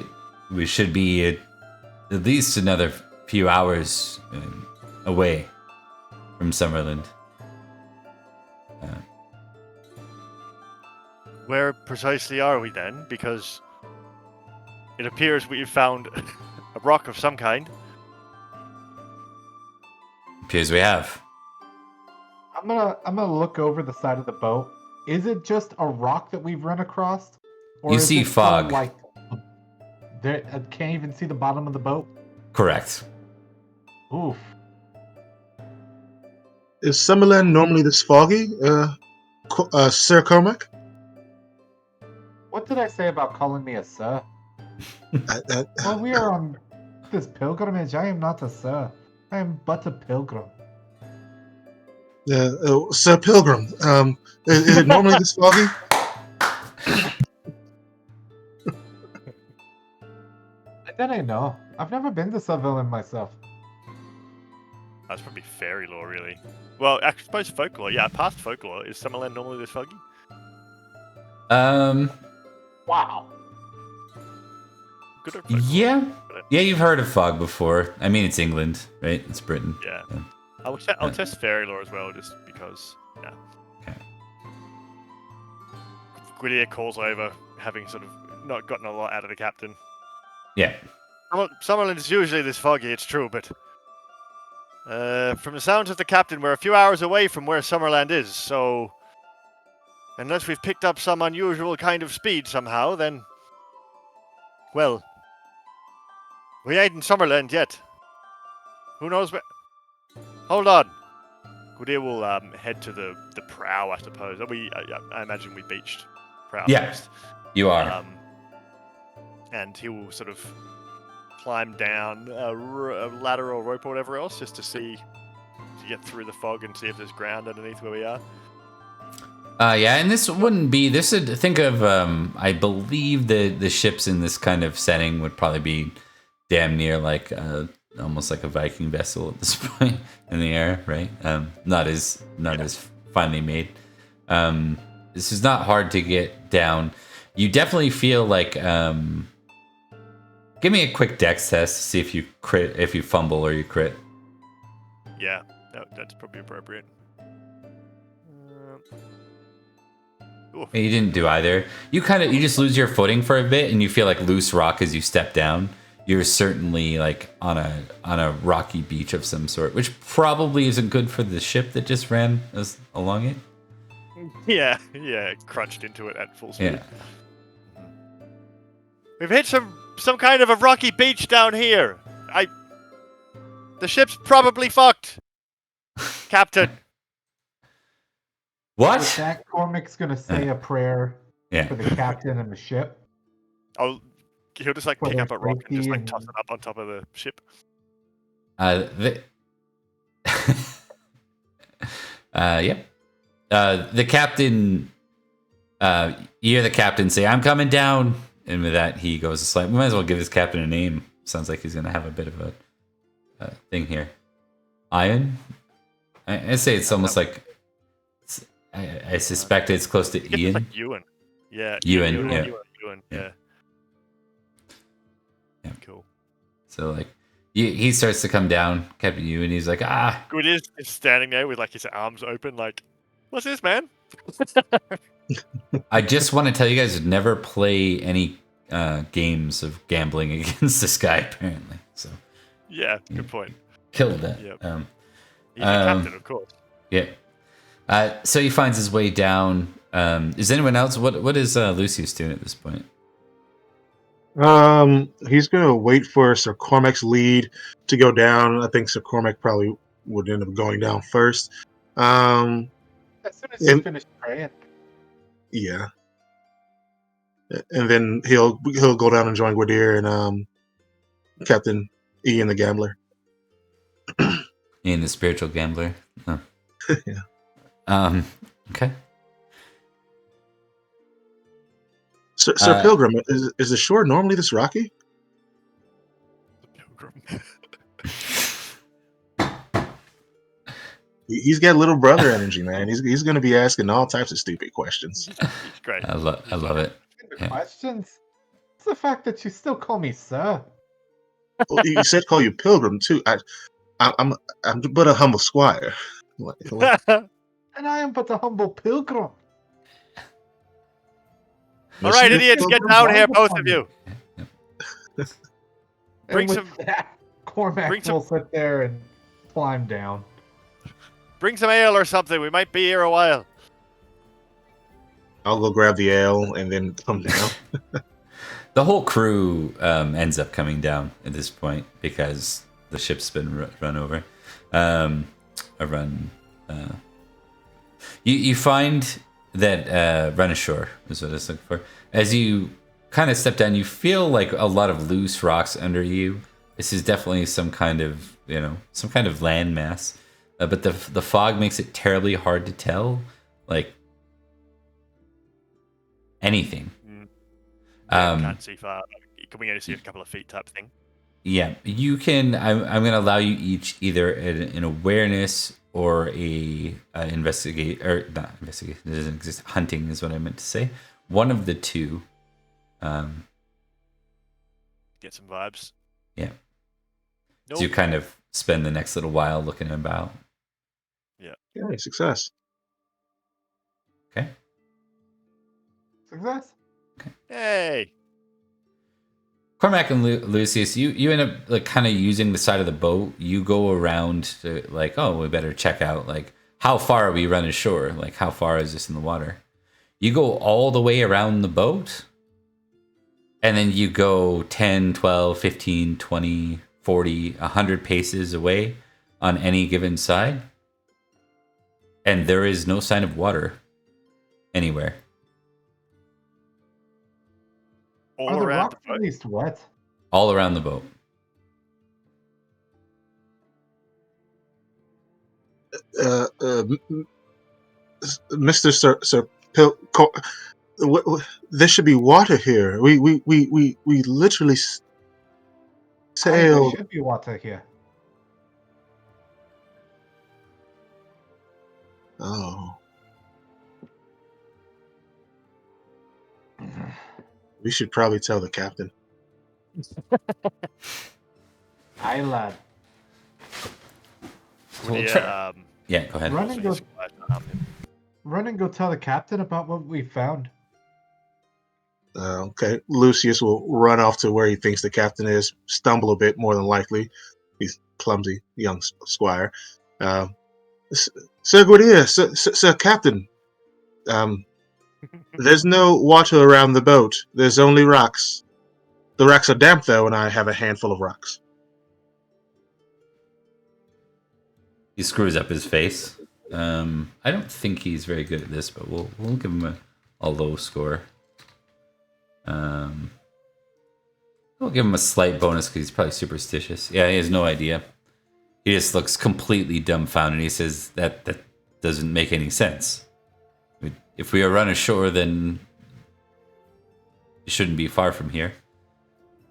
we should be at least another few hours away from Summerland. Where precisely are we then? Because it appears we've found a rock of some kind. Appears we have. I'm gonna look over the side of the boat. Is it just a rock that we've run across? Or You is see it still, fog. like, there, I can't even see the bottom of the boat? Correct. Oof. Is Summerland normally this foggy, Sir Cormac? What did I say about calling me a sir? I- While we are on this pilgrimage, I am not a sir. I am but a pilgrim. Sir Pilgrim, is it normally this foggy? I didn't know. I've never been to Cerdic myself. That's probably fairy lore, really. Well, I suppose folklore. Yeah, past folklore. Is Summerland normally this foggy? Wow. Good at folklore. Yeah. Yeah, you've heard of fog before. I mean, it's England, right? It's Britain. Yeah. I'll test fairy lore as well, just because. Yeah. Okay. Gwydir calls over, having sort of not gotten a lot out of the captain. Yeah. Summerland is usually this foggy, it's true, but from the sounds of the captain, we're a few hours away from where Summerland is, so unless we've picked up some unusual kind of speed somehow, then, well, we ain't in Summerland yet. Who knows where? Hold on. Gwydir will head to the prow, I suppose. I imagine we beached prow Yeah, first. you are. And he will sort of climb down a ladder or rope or whatever else, just to get through the fog and see if there's ground underneath where we are. Yeah, and this wouldn't be. This would think of. I believe the ships in this kind of setting would probably be damn near like almost like a Viking vessel at this point in the air, right? Not as finely made. This is not hard to get down. You definitely feel like. Give me a quick dex test to see if you crit, if you fumble or you crit. Yeah, that's probably appropriate. You didn't do either. You just lose your footing for a bit, and you feel like loose rock as you step down. You're certainly like on a rocky beach of some sort, which probably isn't good for the ship that just ran along it. Yeah, crunched into it at full speed. Yeah. We've hit some kind of a rocky beach down here. The ship's probably fucked, Captain. What? With that, Cormac's gonna say a prayer for the captain and the ship. He'll just like For pick their up a rock and just like safety toss it up on top of the ship. Yep. The captain. You hear the captain say, "I'm coming down," and with that, he goes to sleep. We might as well give his captain a name. Sounds like he's gonna have a bit of a thing here. Iron. I say it's almost like. I suspect it's close to Ian. It's like Ewan. Yeah. Ewan. Yeah. Cool. So like, he starts to come down, Captain Ewan. He's like, Good is standing there with like his arms open, like, what's this, man? I just want to tell you guys, never play any games of gambling against this guy. Apparently, so. Yeah, good point. Killed that. Yep. He's the captain, of course. Yeah. So he finds his way down. Is anyone else? What is Lucius doing at this point? He's gonna wait for Sir Cormac's lead to go down. I think Sir Cormac probably would end up going down first. As soon as you finish praying. Yeah. And then he'll go down and join Gwydir and Captain Ian the Gambler. Ian the Spiritual Gambler. Oh. Yeah. Okay. Sir Pilgrim, is the shore normally this rocky? Pilgrim. He's got little brother energy, man. He's going to be asking all types of stupid questions. He's great. I love it. Yeah. Questions? It's the fact that you still call me sir. Well, you said call you Pilgrim too. I'm but a humble squire. And I am but a humble pilgrim. All right, Monsieur idiots, get Pilgrim, down here, Pilgrim, both of on you. Bring And with some, that, Cormac bring some- will sit there and climb down. bring some ale or something. We might be here a while. I'll go grab the ale and then come down. The whole crew ends up coming down at this point because the ship's been run over. You find that run ashore is what I was looking for. As you kind of step down, you feel like a lot of loose rocks under you. This is definitely some kind of land mass, but the fog makes it terribly hard to tell like anything. Can't see far. Can we only see a couple of feet type thing? Yeah, you can. I'm going to allow you each either an awareness or a investigate, or not investigate. It doesn't exist. Hunting is what I meant to say. One of the two. Get some vibes. Yeah. Nope. So you kind of spend the next little while looking about. Yeah. Yeah, success. Okay. Success. Hey. Cormac and Lucius, you end up like kind of using the side of the boat. You go around to like, oh, we better check out like how far are we running ashore? Like how far is this in the water? You go all the way around the boat, and then you go 10, 12, 15, 20, 40, 100 paces away on any given side. And there is no sign of water anywhere. All Are the around rocks the boat. at least wet? All around the boat. Mr. Sir there should be water here. We literally There sailed. should be water here. Oh. We should probably tell the captain. Aye, lad. Yeah, Yeah, go ahead. Run and go. Run and go tell the captain about what we found. Okay. Lucius will run off to where he thinks the captain is, stumble a bit more than likely. He's clumsy young squire. Sir Guidia, Sir Captain, there's no water around the boat. There's only rocks. The rocks are damp, though, and I have a handful of rocks. He screws up his face. I don't think he's very good at this, but we'll give him a low score. We'll give him a slight bonus because he's probably superstitious. Yeah, he has no idea. He just looks completely dumbfounded. He says that doesn't make any sense. If we are run ashore, then it shouldn't be far from here.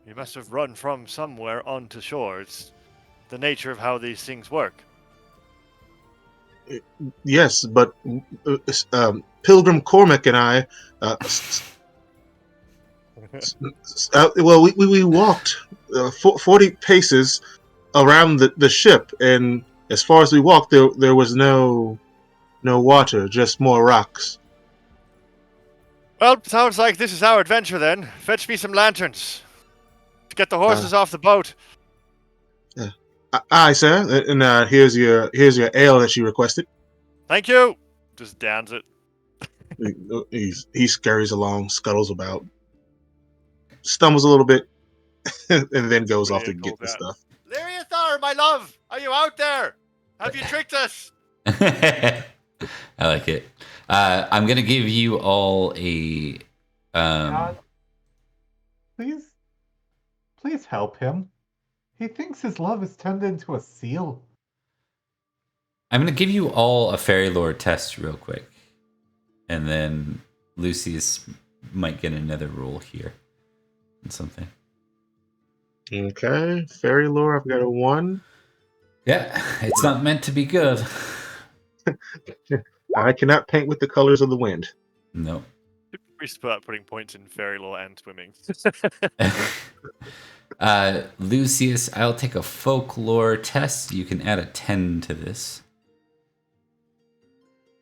You must have run from somewhere onto shore. It's the nature of how these things work. Yes, but Pilgrim Cormac and I, we walked 40 paces around the ship, and as far as we walked, there was no water, just more rocks. Well, sounds like this is our adventure then. Fetch me some lanterns. To get the horses off the boat. Aye, sir. And here's your ale that you requested. Thank you. Just downs it. He scurries along, scuttles about, stumbles a little bit, and then goes off to get the stuff. Lyriathar, my love, are you out there? Have you tricked us? I like it. I'm gonna give you all a. God, please help him. He thinks his love is turned into a seal. I'm gonna give you all a fairy lore test real quick, and then Lucius might get another roll here and something. Okay, fairy lore. I've got a 1. Yeah, it's not meant to be good. I cannot paint with the colors of the wind. No. We start putting points in fairy lore and swimming. Lucius, I'll take a folklore test. You can add a 10 to this.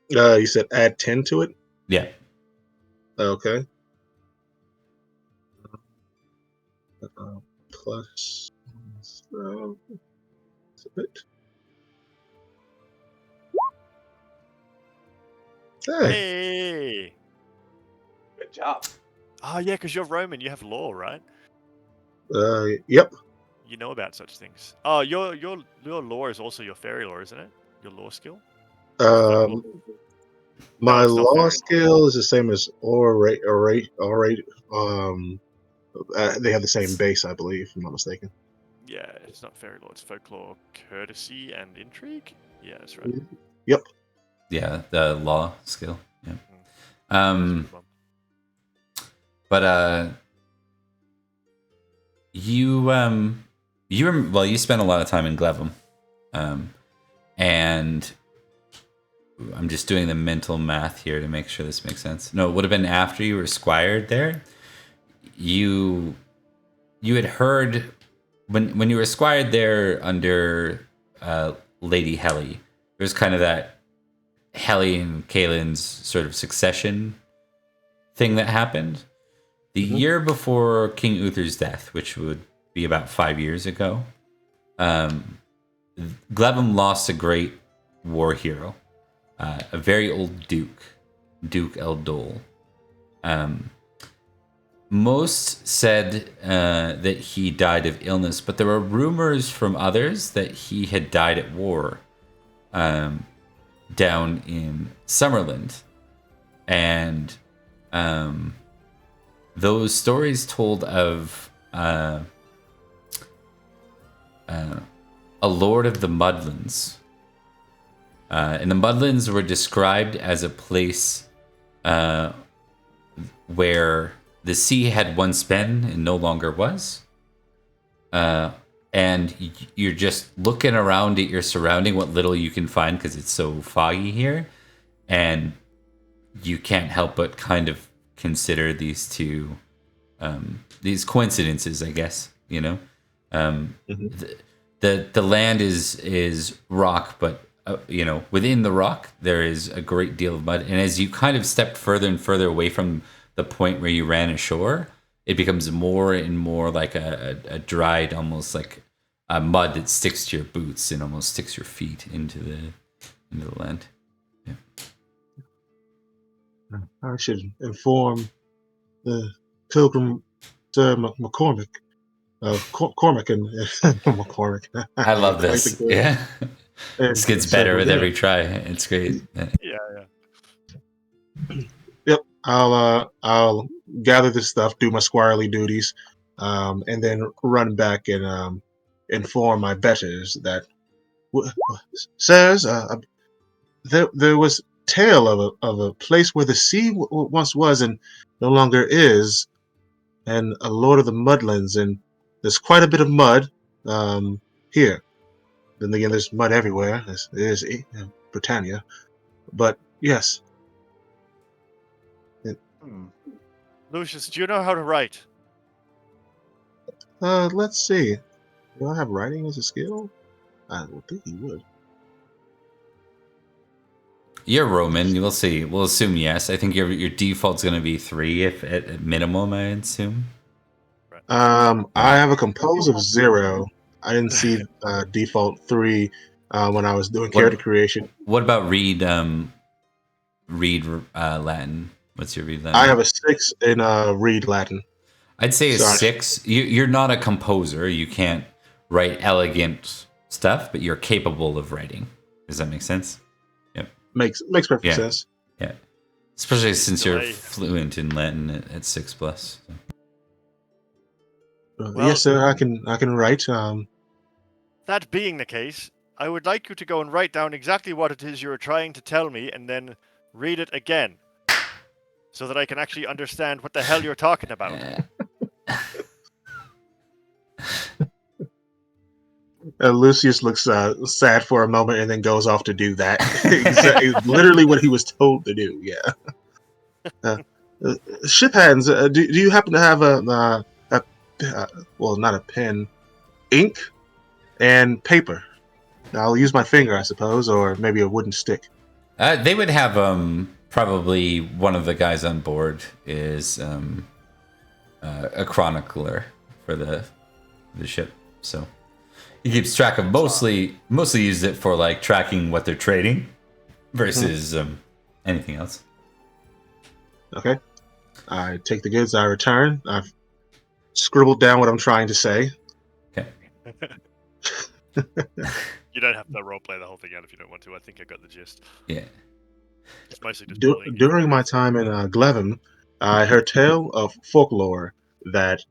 You said add 10 to it? Yeah. Okay. plus. Submit. Hey. Hey. Good job. Oh yeah, because you're Roman. You have law, right? Yep. You know about such things. Oh, your law is also your fairy law, isn't it? Your law skill. Folklore? My it's not law fairy. skill is the same as orate. They have the same base, I believe, if I'm not mistaken. Yeah, it's not fairy law. It's folklore, courtesy, and intrigue. Yeah, that's right. Yep. Yeah, the law skill. Yeah. That's a good one. But you spent a lot of time in Glevum, and I'm just doing the mental math here to make sure this makes sense. No, it would have been after you were squired there. You had heard when you were squired there under Lady Helly. There was kind of that Helly and Kaelin's sort of succession thing that happened. The year before King Uther's death, which would be about 5 years ago, Glevum lost a great war hero, a very old duke, Duke Eldol. Most said that he died of illness, but there were rumors from others that he had died at war down in Summerland. And those stories told of a lord of the Mudlands. And the Mudlands were described as a place where the sea had once been and no longer was. And you're just looking around at your surrounding, what little you can find, because it's so foggy here. And you can't help but kind of consider these two, these coincidences, I guess, you know? The land is rock, but you know, within the rock there is a great deal of mud, and as you kind of step further and further away from the point where you ran ashore, it becomes more and more like a dried, almost like a mud that sticks to your boots and almost sticks your feet into the land. Yeah. I should inform the Pilgrim Sir McCormick. Cormac and McCormick. I love this. Yeah. This gets better with every try. It's great. Yeah. Yep. I'll gather this stuff, do my squirrely duties, and then run back and inform my betters that sirs, there was tale of a place where the sea once was and no longer is, and a lord of the Mudlands, and there's quite a bit of mud here. Then again, there's mud everywhere. There's Britannia, but yes. Lucius, do you know how to write? Let's see. Do I have writing as a skill? I would think you would. You're Roman. We'll see. We'll assume yes. I think your default's going to be 3, if at minimum, I assume. I have a compose of 0. I didn't see default 3 when I was doing character creation. What about read Latin? What's your read Latin? I have a 6 in read Latin. I'd say a 6. You're not a composer. You can't write elegant stuff, but you're capable of writing. Does that make sense? Yep. Makes perfect sense. Yeah. Especially since you're fluent in Latin at 6+. So. Yes, sir. I can write. That being the case, I would like you to go and write down exactly what it is you were trying to tell me, and then read it again, so that I can actually understand what the hell you're talking about. Lucius looks sad for a moment and then goes off to do that. Exactly, literally what he was told to do. Yeah. Ship hands. Do you happen to have well, not a pen, ink, and paper? I'll use my finger, I suppose, or maybe a wooden stick. They would have probably one of the guys on board is a chronicler for the the ship. So he keeps track of mostly uses it for like tracking what they're trading versus anything else. Okay. I take the goods. I return. I've scribbled down what I'm trying to say. Okay. You don't have to roleplay the whole thing out if you don't want to. I think I got the gist. Yeah. It's mostly just bullying you. During my time in Glevum, I heard tale of folklore that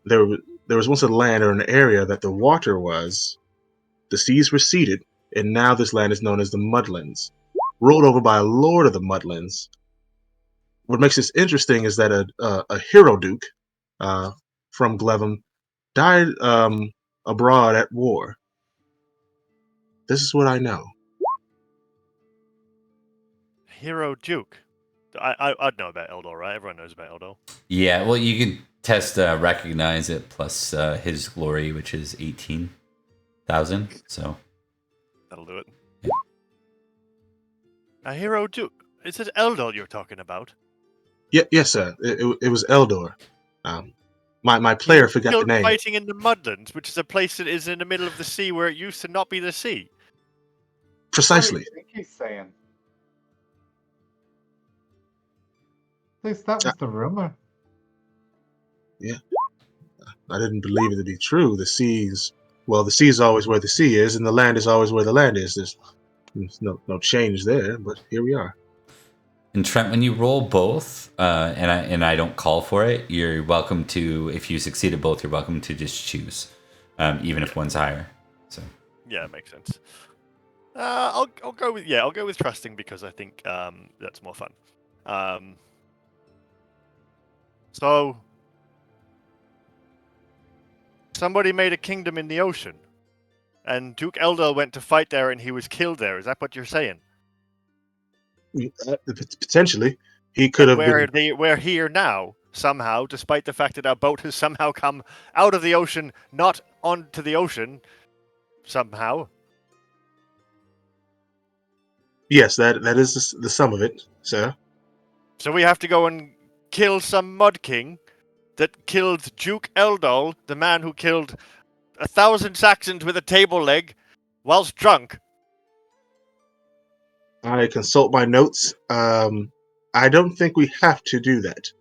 there was once a land or an area that the water was, the seas receded, and now this land is known as the Mudlands, ruled over by a lord of the Mudlands. What makes this interesting is that a hero duke from Glevum died abroad at war. This is what I know. Hero Duke. I'd know about Eldor, right? Everyone knows about Eldor. Yeah, well, you can test recognize it plus his glory, which is 18,000. So That'll do it. Yeah. A Hero Duke. Is it Eldor you're talking about? Yes, sir. It was Eldor. My player forgot the Killed name. fighting in the Mudlands, which is a place that is in the middle of the sea where it used to not be the sea. Precisely. What do you think he's saying? At least that was the rumor. Yeah. I didn't believe it to be true. The sea is always where the sea is, and the land is always where the land is. There's no change there, but here we are. And Trent, when you roll both, and I don't call for it, you're welcome to. If you succeed at both, you're welcome to just choose, even if one's higher. So Yeah, it makes sense. I'll go with trusting because I think that's more fun. So somebody made a kingdom in the ocean, and Duke Eldor went to fight there, and he was killed there. Is that what you're saying? Potentially, he could have been. We're here now somehow, despite the fact that our boat has somehow come out of the ocean, not onto the ocean. Somehow. Yes, that is the sum of it, sir. So we have to go and kill some Mud King that killed Duke Eldol, the man who killed 1,000 Saxons with a table leg, whilst drunk. I consult my notes. I don't think we have to do that.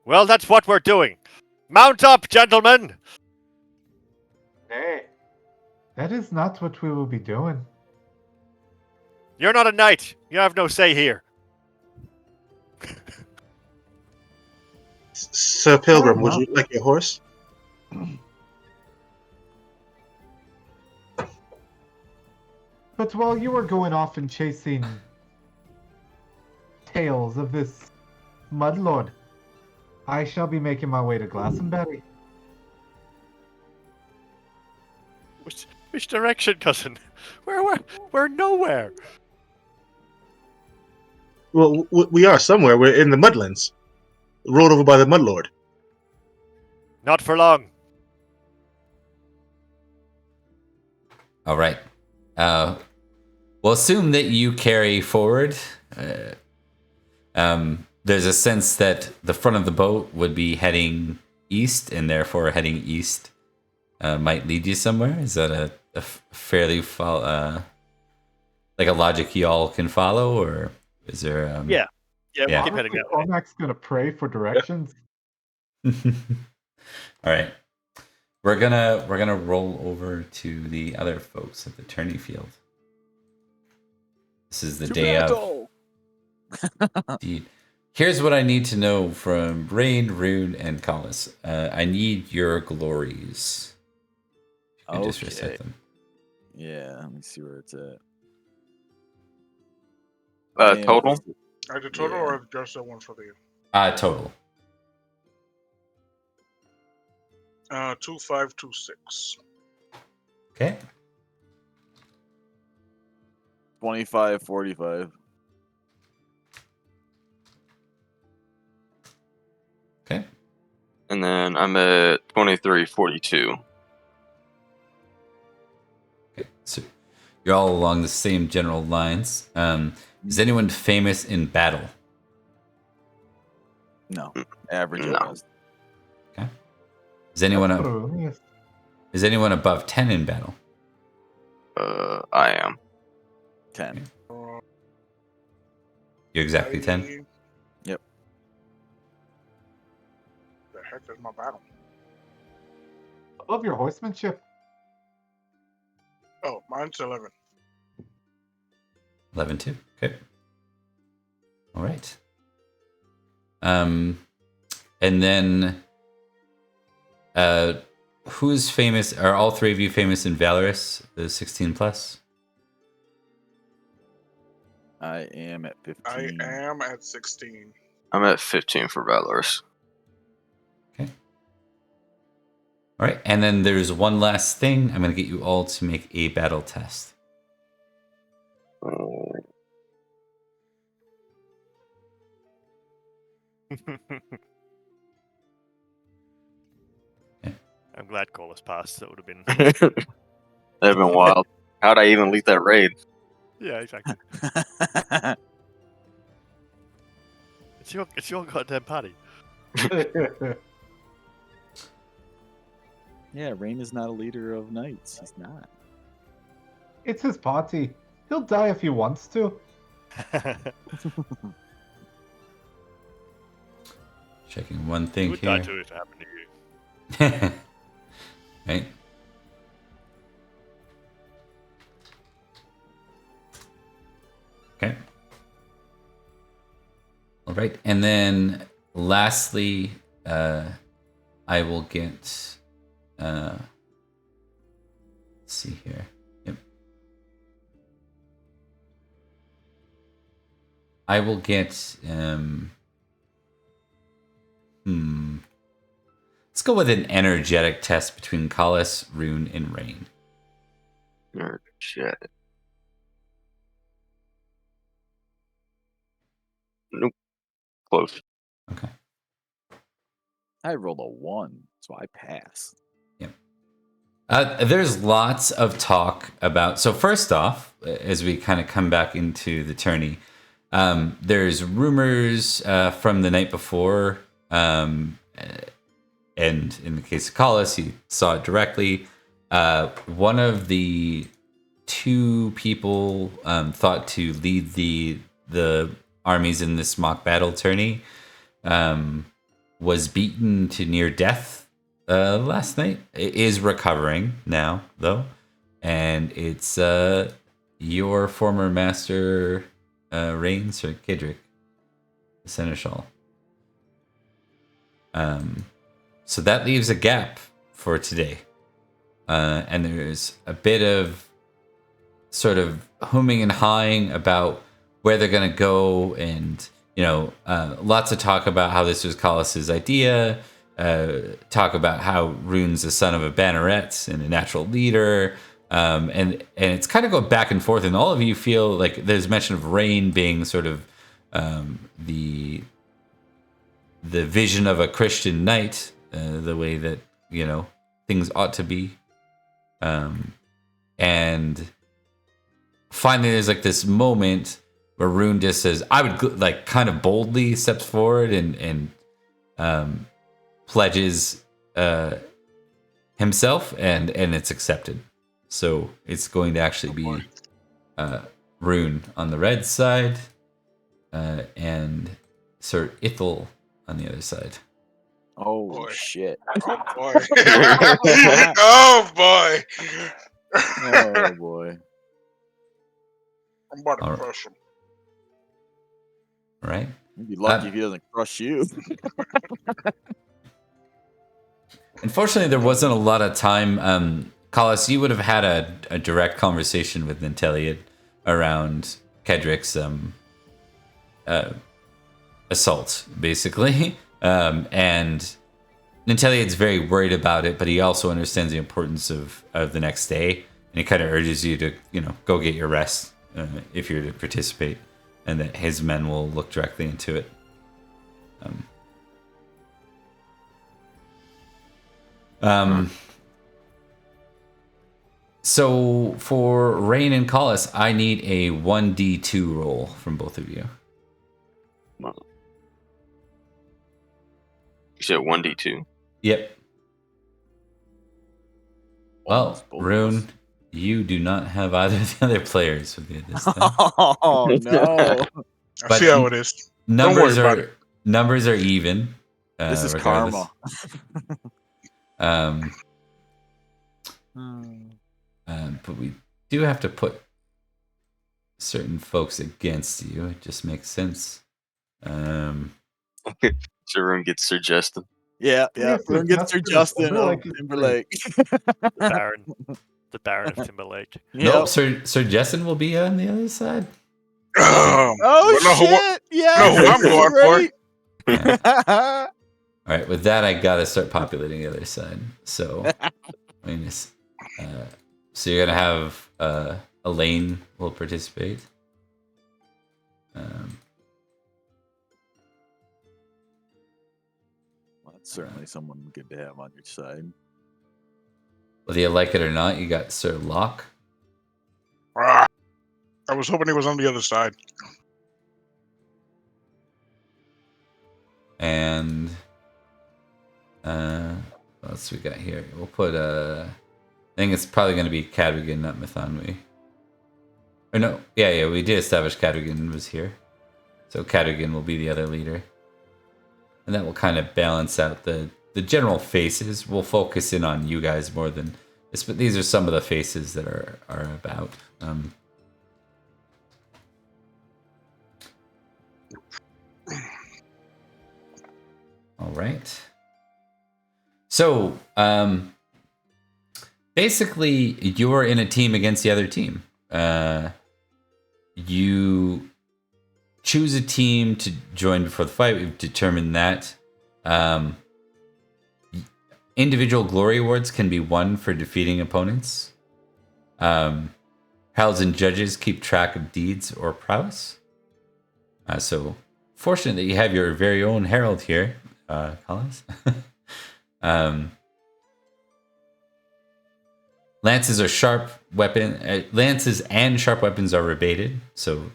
Well, that's what we're doing. Mount up, gentlemen! Nay, that is not what we will be doing. You're not a knight. You have no say here. Sir Pilgrim, would you like your horse? But while you were going off and chasing tales of this Mudlord, I shall be making my way to Glastonbury. Which direction, cousin? We're nowhere. Well, we are somewhere. We're in the Mudlands, ruled over by the Mudlord. Not for long. all right. We'll assume that you carry forward. There's a sense that the front of the boat would be heading east, and therefore heading east might lead you somewhere. Is that a fairly like a logic y'all can follow, or is there? Yeah, Yeah. we'll keep heading that way. Cormac's gonna pray for directions. All right. We're gonna roll over to the other folks at the tourney field. This is the day of. Indeed. Here's what I need to know from Rain, Rune, and Collis. I need your glories. You can just reset them. Yeah, let me see where it's at. Total? Are the total or just the one for the Total. 2526. Okay. 2545. Okay. And then I'm at 2342. Okay. So you're all along the same general lines. Is anyone famous in battle? No, average. No. at best. Okay. Is anyone That's Brunius. Is anyone above 10 in battle? I am. 10. You're exactly 10? Yep. The heck is my battle? I love your horsemanship. Oh, mine's 11. 11 too. Okay. All right. And then, who's famous? Are all three of you famous in Valorous? The 16 plus. I am at 15. I am at 16. I'm at 15 for Valorous. Okay. All right. And then there's one last thing. I'm going to get you all to make a battle test. I'm glad Call us passed. That would have been. That'd have been wild. How'd I even lead that raid? Yeah, exactly. It's your goddamn party. Yeah, Rain is not a leader of knights. He's not. It's his party. He'll die if he wants to. Checking one You thing would die here. too if it happened to you. Right. Okay. All right. And then lastly, I will get, let's see here. Yep. I will get, let's go with an energetic test between Collis, Rune, and Rain. Shit. Nope. Close. Okay. I rolled a 1, so I pass. There's lots of talk about. So first off, as we kind of come back into the tourney, there's rumors from the night before, and in the case of Collis, he saw it directly. One of the two people thought to lead the armies in this mock battle tourney was beaten to near death last night. It is recovering now, though, and it's your former master, Rain, Sir Kidrick, the Seneschal. So that leaves a gap for today, and there's a bit of sort of humming and hawing about where they're gonna go, and lots of talk about how this was Collis's idea. Talk about how Rune's the son of a banneret and a natural leader, and it's kind of going back and forth. And all of you feel like there's mention of Rain being sort of the vision of a Christian knight, the way that things ought to be, and finally there's like this moment where Rune just says, I would like kind of boldly steps forward and pledges himself, and it's accepted. So it's going to actually be Rune on the red side, and Sir Ithel on the other side. Oh, Boy. shit. Oh boy. Oh boy. Oh, boy. I'm about to All right. crush him. All right. You'd be lucky if he doesn't crush you. Unfortunately, there wasn't a lot of time. Collis, you would have had a direct conversation with Nanteleod around Kedrick's assault, basically. And Nanteleod's very worried about it, but he also understands the importance of the next day. And he kind of urges you to, go get your rest if you're to participate, and that his men will look directly into it. So for Rain and Collis, I need a 1d2 roll from both of you. You said 1d2. Yep. Well, Almost both of us. Rune, you do not have either of the other players with you this time. Oh no! I But see how it is. Don't Numbers worry about are it. numbers are even. This is regardless. karma. But we do have to put certain folks against you. It just makes sense. Everyone gets Sir Justin. Yeah. Yeah, We're gonna get Sir Justin Timberlake is Timberlake. The Baron of Timberlake. Nope, Sir Jessen will be on the other side. Oh well, shit! Yeah, know who I'm going for. All right, with that, I gotta start populating the other side. So, so you're gonna have Elaine will participate. Well, that's certainly someone good to have on your side. Whether you like it or not, you got Sir Locke. I was hoping he was on the other side. And what else we got here? We'll put I think it's probably going to be Cadogan, not Mythonwy. Or no, yeah, we did establish Cadogan was here, so Cadogan will be the other leader, and that will kind of balance out the general faces. We'll focus in on you guys more than this, but these are some of the faces that are about. All right. So, basically, you're in a team against the other team. You choose a team to join before the fight. We've determined that. Individual glory awards can be won for defeating opponents. Heralds and judges keep track of deeds or prowess. So, fortunate that you have your very own herald here, Collins. Lances are sharp weapon. Lances and sharp weapons are rebated, so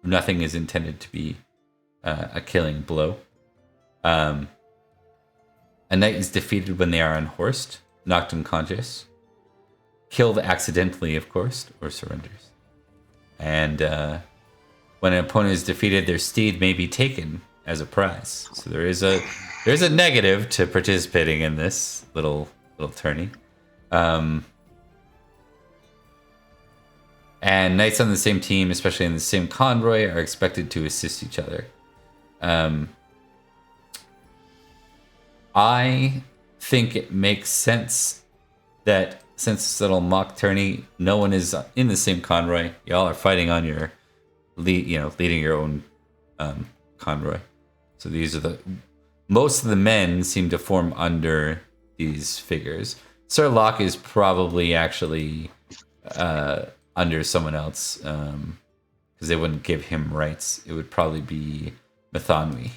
nothing is intended to be a killing blow. A knight is defeated when they are unhorsed, knocked unconscious, killed accidentally, of course, or surrenders. And when an opponent is defeated, their steed may be taken as a prize. So there's a negative to participating in this little tourney. And knights on the same team, especially in the same convoy, are expected to assist each other. I think it makes sense that since this little mock tourney, no one is in the same convoy. Y'all are fighting on your leading your own convoy. So these are most of the men seem to form under these figures. Sir Locke is probably actually under someone else, because they wouldn't give him rights. It would probably be Mythonwy.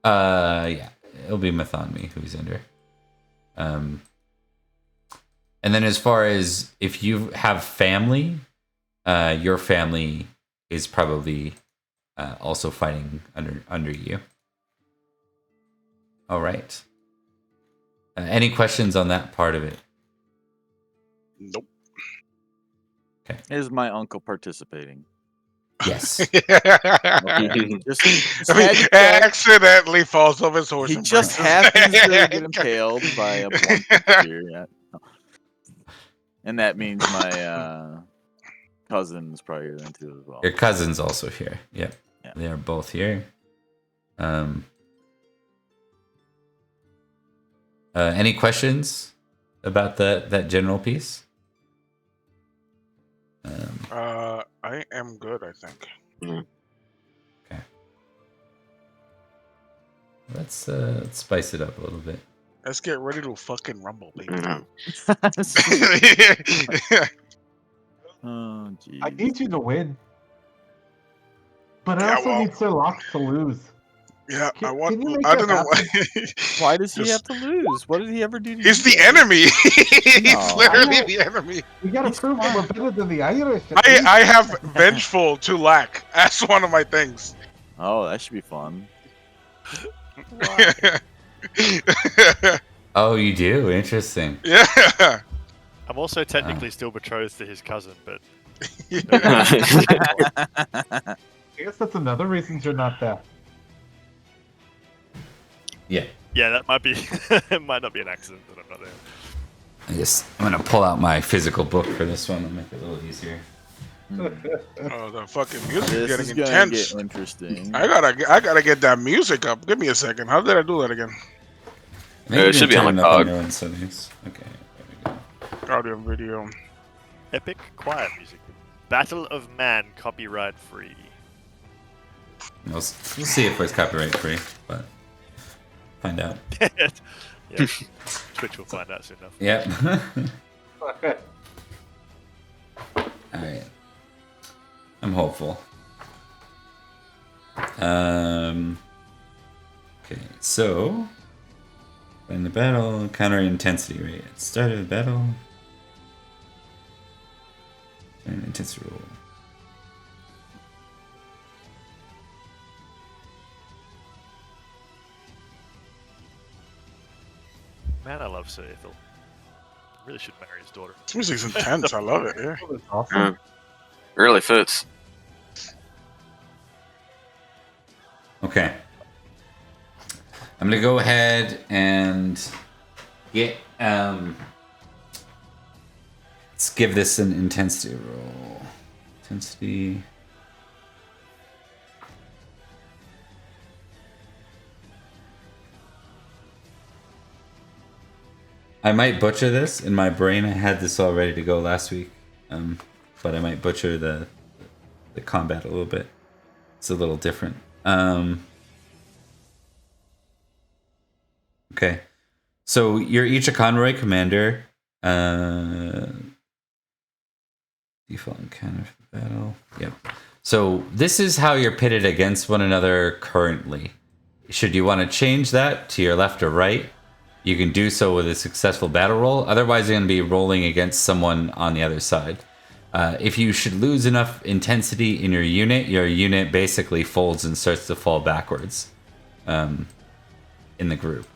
Yeah, it'll be Mythonwy who he's under. And then as far as if you have family, your family is probably also fighting under you. All right. Any questions on that part of it? Nope. Okay. Is my uncle participating? Yes. Accidentally falls off his horse. He and just breaks happens his to neck. get impaled by a blunt spear. Yeah. And that means my cousin's probably here then too as well. Your cousin's also here. Yep. Yeah. They are both here. Any questions about that general piece? I am good, I think. Okay. Let's spice it up a little bit. Let's get ready to fucking rumble, baby. Oh, geez. I need you to win. But I also need Sir Locke to lose. Yeah, Can I want. you make I that don't know why. Why does he have to lose? What did he ever do to He's you? the enemy. He's No, literally the enemy. You gotta prove that we're better than the Irish. I have vengeful to lack. That's one of my things. Oh, that should be fun. Oh, you do? Interesting. Yeah. I'm also technically still betrothed to his cousin, but I guess that's another reason you're not there. Yeah. yeah, that might be. It might not be an accident that I'm not there. I guess I'm gonna pull out my physical book for this one and make it a little easier. Oh, the fucking music This getting is gonna intense. get interesting. I gotta get that music up. Give me a second. How did I do that again? Maybe it should be on turn the it up cog. your own settings. Okay, there we go. Audio and video. Epic choir music. Battle of Man, copyright free. We'll see if it's copyright free, but find out. Yeah, Twitch will find out soon enough. Yep. Alright. I'm hopeful. Okay, so in the battle, counter intensity rate. At the start of the battle. An intensity roll. Man, I love Sir Ithel. Really should marry his daughter. This music's intense. I love it. Yeah. That's awesome. Really fits. Okay. I'm gonna go ahead and get let's give this an intensity roll. Intensity. I might butcher this. In my brain, I had this all ready to go last week, but I might butcher the combat a little bit. It's a little different. Okay, so you're each a convoy commander. Default encounter for the battle. Yep. So this is how you're pitted against one another currently. Should you want to change that to your left or right, you can do so with a successful battle roll. Otherwise, you're going to be rolling against someone on the other side. If you should lose enough intensity in your unit basically folds and starts to fall backwards in the group.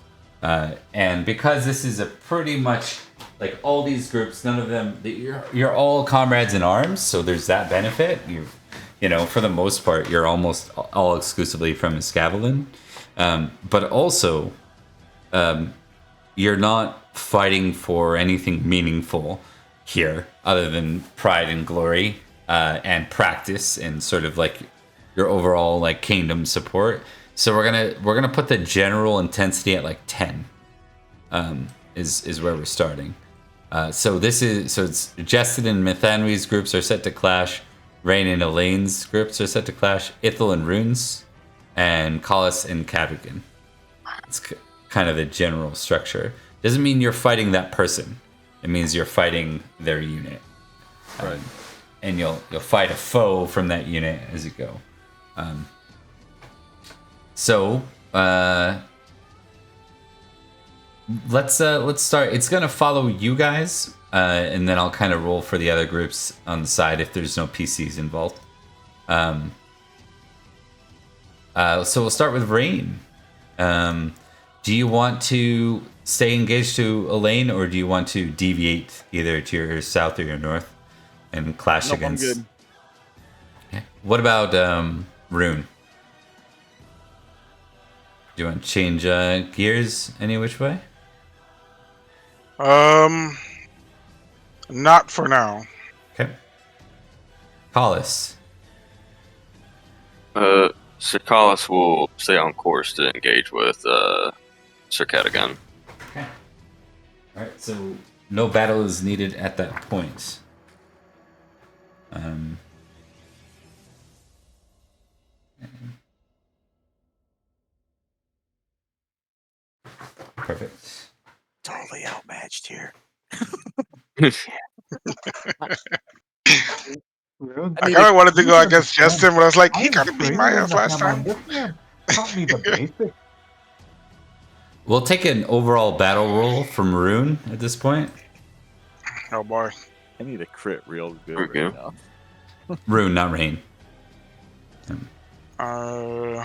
And because this is a pretty much like all these groups, none of them, you're all comrades in arms, so there's that benefit. You know, for the most part, you're almost all exclusively from Escavalon. But also, you're not fighting for anything meaningful here other than pride and glory and practice and sort of like your overall like kingdom support. So we're gonna put the general intensity at like 10. Is where we're starting. So it's Jested and Mithanwe's groups are set to clash. Rain and Elaine's groups are set to clash. Ithel and Runes, and Collis and Cadogan. It's kind of the general structure. Doesn't mean you're fighting that person. It means you're fighting their unit. Right. And you'll fight a foe from that unit as you go. Let's start. It's gonna follow you guys, and then I'll kind of roll for the other groups on the side if there's no PCs involved. So we'll start with Rain. Do you want to stay engaged to Elaine, or do you want to deviate either to your south or your north and clash against? I'm good. Okay. What about Rune? Do you want to change gears any which way? Not for now. Okay. Collis. Sir Collis will stay on course to engage with Sir Cadogan. Okay. Alright, so no battle is needed at that point. Perfect. Totally outmatched here. Rude. I kind of wanted to go against Justin, but I was like, he I'm kind of beat trained my in ass the last hammer. time. This man taught me the basics. We'll take an overall battle roll from Rune at this point. Oh boy. I need a crit real good Okay. right now. Rune, not Rain. Oh.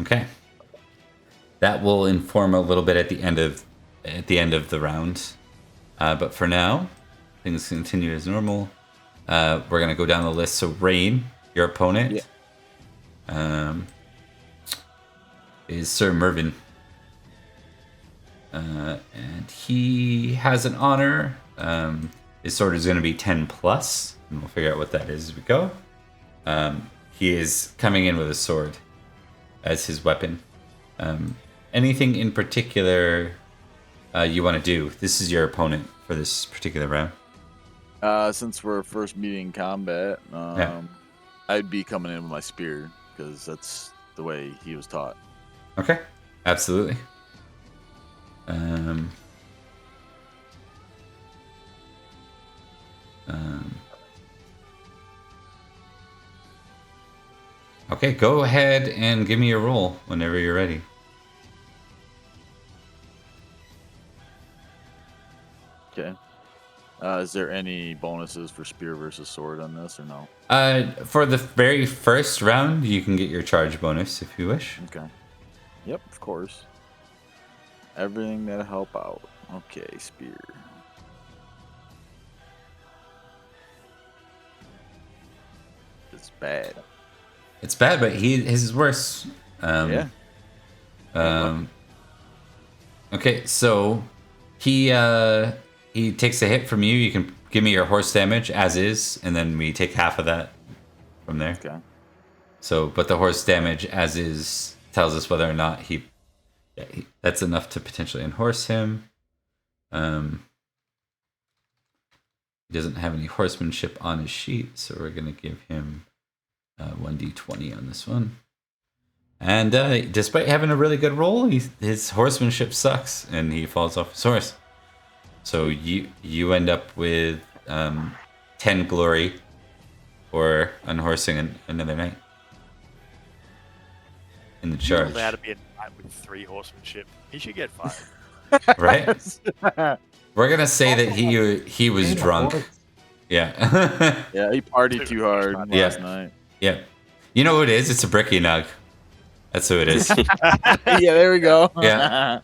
Okay. That will inform a little bit at the end of the round. But for now, things continue as normal. We're gonna go down the list. So Rain, your opponent, is Sir Mervin. And he has an honor. His sword is going to be 10 plus, and we'll figure out what that is as we go. He is coming in with a sword as his weapon. Anything in particular you want to do? This is your opponent for this particular round. Since we're first meeting combat, I'd be coming in with my spear because that's the way he was taught. Okay, absolutely. Okay, go ahead and give me a roll whenever you're ready. Okay. Is there any bonuses for spear versus sword on this or no? For the very first round, you can get your charge bonus if you wish. Okay. Yep, of course. Everything that'll help out. Okay, spear. It's bad. It's bad, but his is worse. Yeah. Okay, so he takes a hit from you. You can give me your horse damage as is, and then we take half of that from there. Okay. So, but the horse damage as is tells us whether or not that's enough to potentially unhorse him. He doesn't have any horsemanship on his sheet, so we're gonna give him 1d20 on this one. And despite having a really good roll, his horsemanship sucks, and he falls off his horse. So you end up with 10 glory for unhorsing another knight in the charge. He's allowed to be a knight with 3 horsemanship. He should get 5. Right? We're gonna say that he was drunk. Yeah. Yeah, he partied too hard last night. Yeah. You know what it is? It's a bricky nug. That's who it is. Yeah, there we go. Yeah.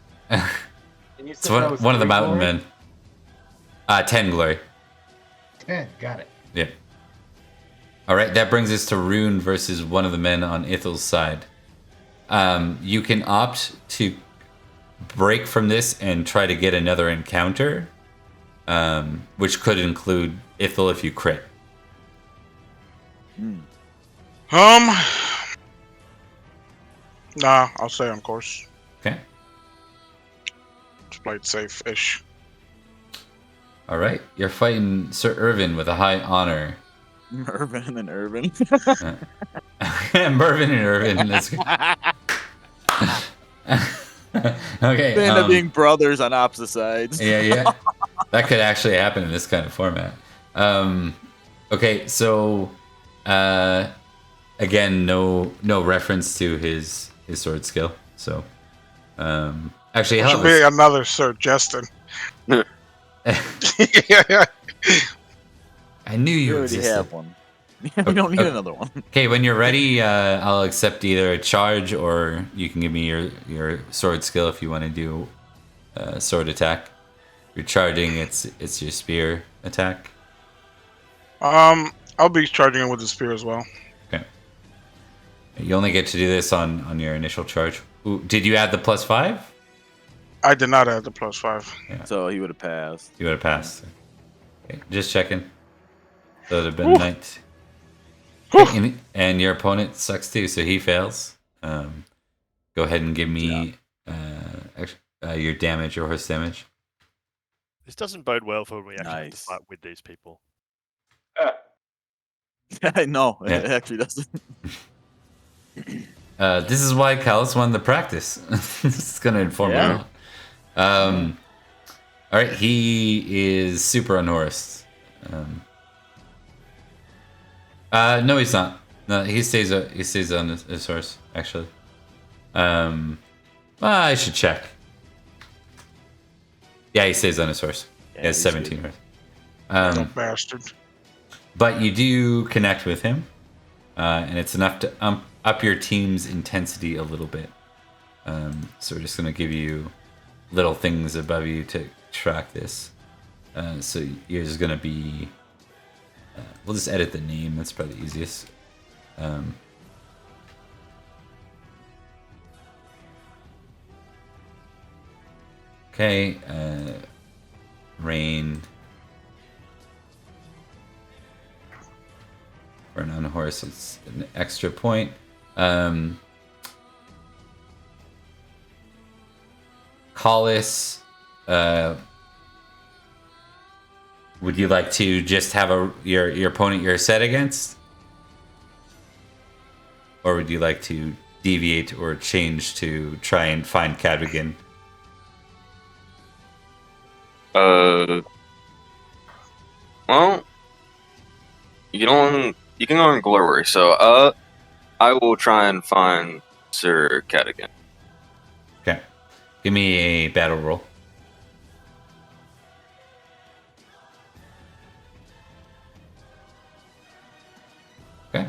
It's one of the mountain men. 10 glory. 10, got it. Yeah. All right, that brings us to Rune versus one of the men on Ithel's side. You can opt to break from this and try to get another encounter, which could include Ithel if you crit. Nah, I'll stay on course. Okay. Just play it safe-ish. All right, you're fighting Sir Irvin with a high honor. Mervin and Irvin. Mervin and Irvin. That's good. Okay. They end up being brothers on opposite sides. Yeah. That could actually happen in this kind of format. Okay, so again, no reference to his sword skill. So actually, It should be another Sir Justin. Yeah. I knew you We already existed. have one. We don't need another one. Okay, when you're ready, I'll accept either a charge or you can give me your sword skill if you want to do sword attack. If you're charging, it's your spear attack. I'll be charging him with the spear as well. Okay. You only get to do this on your initial charge. Ooh, did you add the +5? I did not add the +5. Yeah. So he would have passed. You would have passed. Okay, just checking. So it would have been 19. Okay, and your opponent sucks too, so he fails. Go ahead and give me your damage, your horse damage. This doesn't bode well for when we actually have to Nice. fight with these people. No, Yeah. it actually doesn't. This is why Callus won the practice. This is going to inform you a lot. All right, he is super unhorsed. No, he's not. No, he stays on his horse, actually. I should check. Yeah, he stays on his horse. Yeah, He has he's 17 good. horse. That bastard. But you do connect with him. and it's enough to up your team's intensity a little bit. So we're just going to give you little things above you to track this. So yours is going to be... we'll just edit the name. That's probably the easiest. Okay. Rain. For an unhorse, it's an extra point. Collis, would you like to just have your opponent you're set against? Or would you like to deviate or change to try and find Cadrigan? Well, you can go in glory. So, I will try and find Sir Cadigan. Okay. Give me a battle roll. Okay.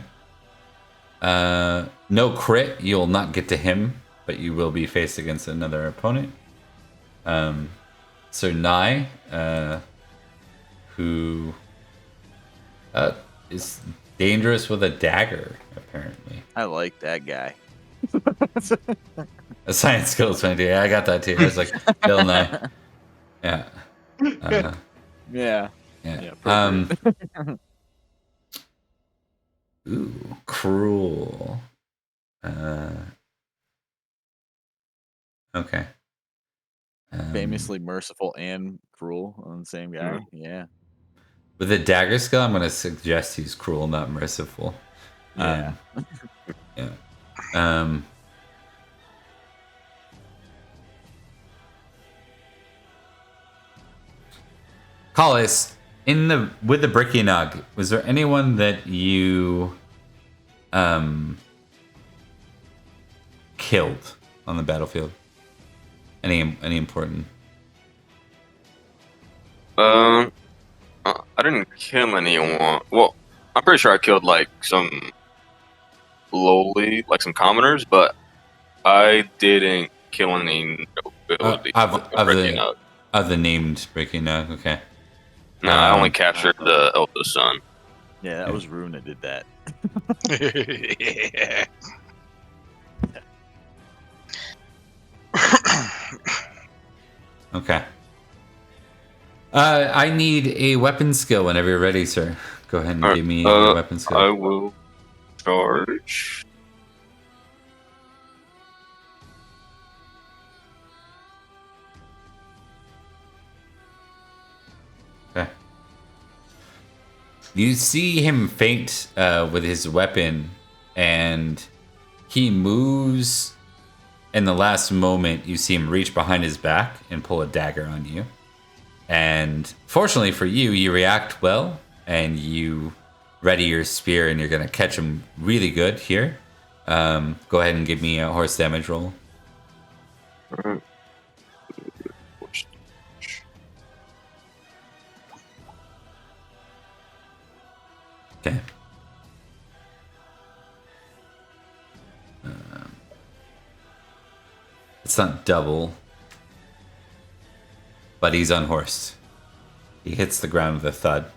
No crit. You'll not get to him, but you will be faced against another opponent. So Nai, who is dangerous with a dagger, apparently. I like that guy. A science skills 20. Yeah, I got that too. I was like, Bill Nye. Yeah. Yeah. Yeah. Ooh, cruel. Okay. Famously merciful and cruel on the same guy. Yeah. With a dagger skill, I'm going to suggest he's cruel, not merciful. Yeah. Yeah. Collis, with the Brickynog, was there anyone that you killed on the battlefield? Any important? I didn't kill anyone. Well, I'm pretty sure I killed like some lowly, like some commoners, but I didn't kill any nobility. Of the named Brickynog, okay. No, I only captured the eldest son. Yeah, that was Rune that did that. Okay. I need a weapon skill whenever you're ready, sir. Go ahead and give me a weapon skill. I will charge. Okay. You see him feint with his weapon, and he moves. In the last moment, you see him reach behind his back and pull a dagger on you. And fortunately for you, you react well, and you ready your spear, and you're going to catch him really good here. Go ahead and give me a horse damage roll. Okay. It's not double, but he's unhorsed. He hits the ground with a thud.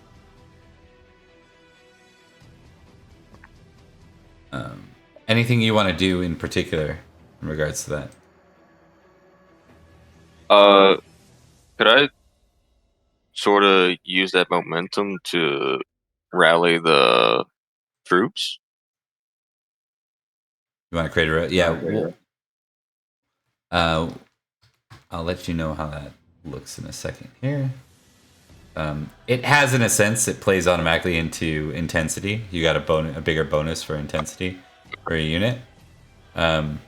Anything you want to do in particular in regards to that? Could I sort of use that momentum to rally the troops? You want to create a... Yeah, I'll let you know how that looks in a second here. It has, in a sense, it plays automatically into intensity. You got a bigger bonus for intensity for a unit. And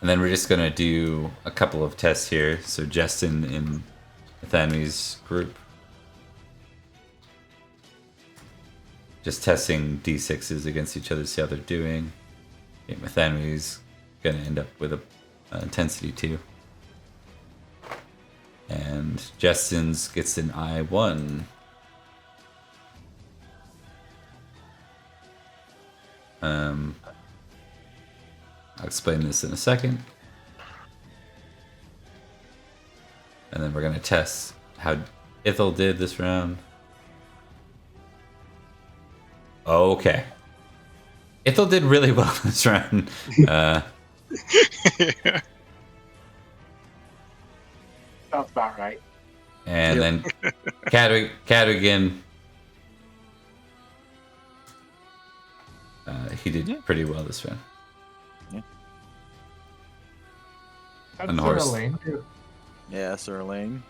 then we're just going to do a couple of tests here. So Justin in Nathaniel's group. Just testing D6s against each other, see how they're doing. Okay, Nathaniel's going to end up with a intensity 2. And Justin's gets an I1. I'll explain this in a second. And then we're going to test how Ithel did this round. Okay. Ithel did really well this round. Sounds about right. And then Cadwigan, he did pretty well this round. That's On the sort of horse. lame, too. Yeah, Sir Lane.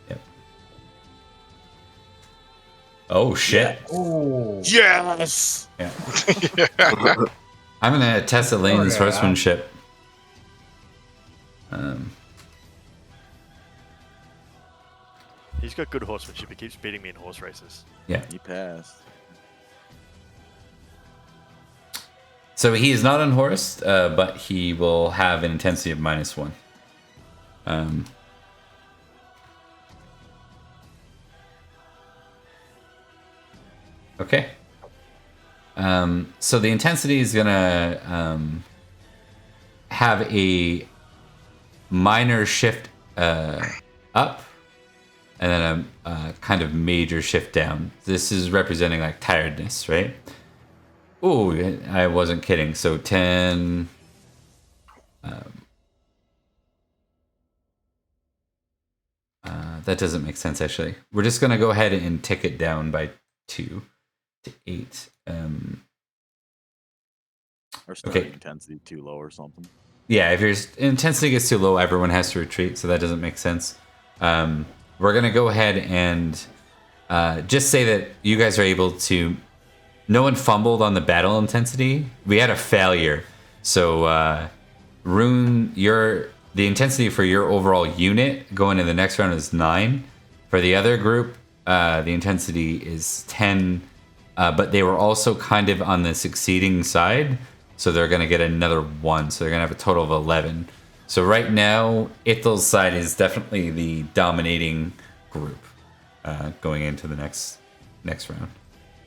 Yep. Oh shit. Oh. Yes. Yeah. I'm gonna test Elaine's Oh, yeah. horsemanship. He's got good horsemanship. He keeps beating me in horse races. Yeah. He passed. So he is not unhorsed, but he will have an intensity of -1. Okay. So the intensity is gonna have a minor shift up, and then a kind of major shift down. This is representing like tiredness, right? Ooh, I wasn't kidding. So 10. That doesn't make sense, actually. We're just going to go ahead and tick it down by 2 to 8. Or starting Okay. intensity too low or something. Yeah, if your intensity gets too low, everyone has to retreat, so that doesn't make sense. We're going to go ahead and just say that you guys are able to... No one fumbled on the battle intensity. We had a failure. So, Rune, the intensity for your overall unit going into the next round is 9. For the other group, the intensity is 10. But they were also kind of on the succeeding side. So they're going to get another 1. So they're going to have a total of 11. So right now, Ithel's side is definitely the dominating group going into the next round.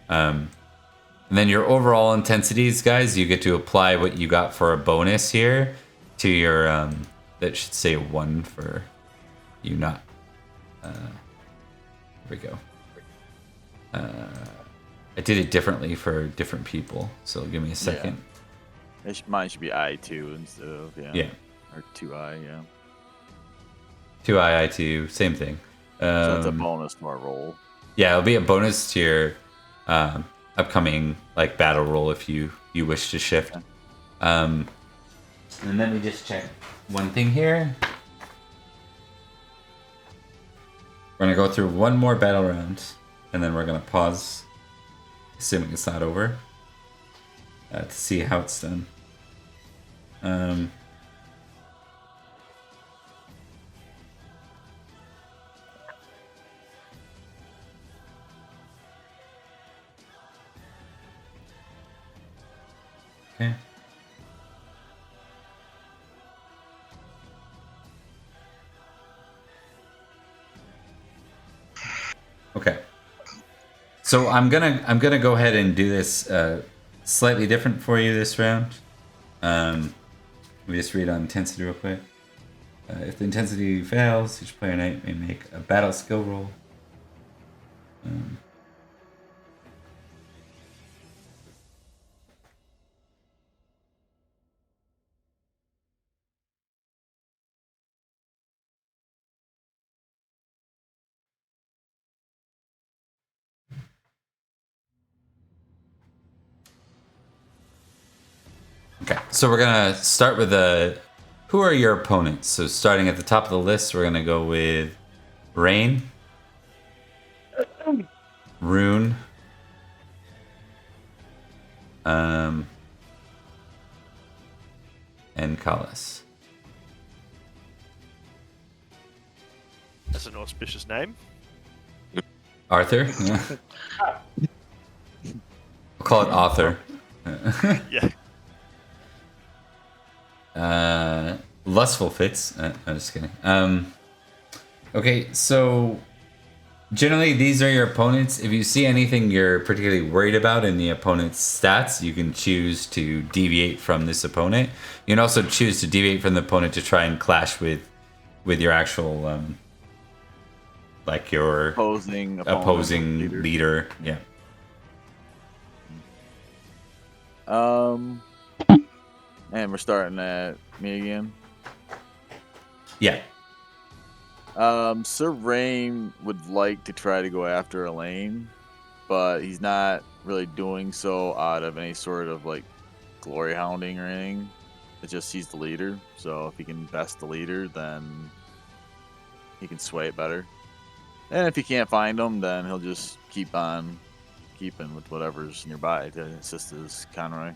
And then your overall intensities, guys, you get to apply what you got for a bonus here to your, that should say 1 for you not, here we go. I did it differently for different people, so give me a second. Mine should be I2 instead of, Yeah. Or 2I, yeah. 2I, I2, same thing. So that's a bonus to our roll. Yeah, it'll be a bonus to your upcoming like battle roll if you wish to shift. And let me just check one thing here. We're gonna go through one more battle round, and then we're gonna pause, assuming it's not over, to see how it's done. Okay. Okay. So I'm gonna go ahead and do this slightly different for you this round. Let me just read on intensity real quick. If the intensity fails, each player knight may make a battle skill roll. Okay, so we're gonna start with who are your opponents? So starting at the top of the list, we're gonna go with Rain, Rune, and Kalas. That's an auspicious name. Arthur? Yeah. We'll call it Author. Yeah. Lustful Fits. I'm just kidding. Okay, so Generally, these are your opponents. If you see anything you're particularly worried about in the opponent's stats, you can choose to deviate from this opponent. You can also choose to deviate from the opponent to try and clash with your actual, like your opposing leader. Yeah. And we're starting at me again. Yeah. Sir Rain would like to try to go after Elaine, but he's not really doing so out of any sort of like glory hounding or anything. It's just he's the leader, so if he can best the leader, then he can sway it better. And if he can't find him, then he'll just keep on keeping with whatever's nearby to assist his Conroy.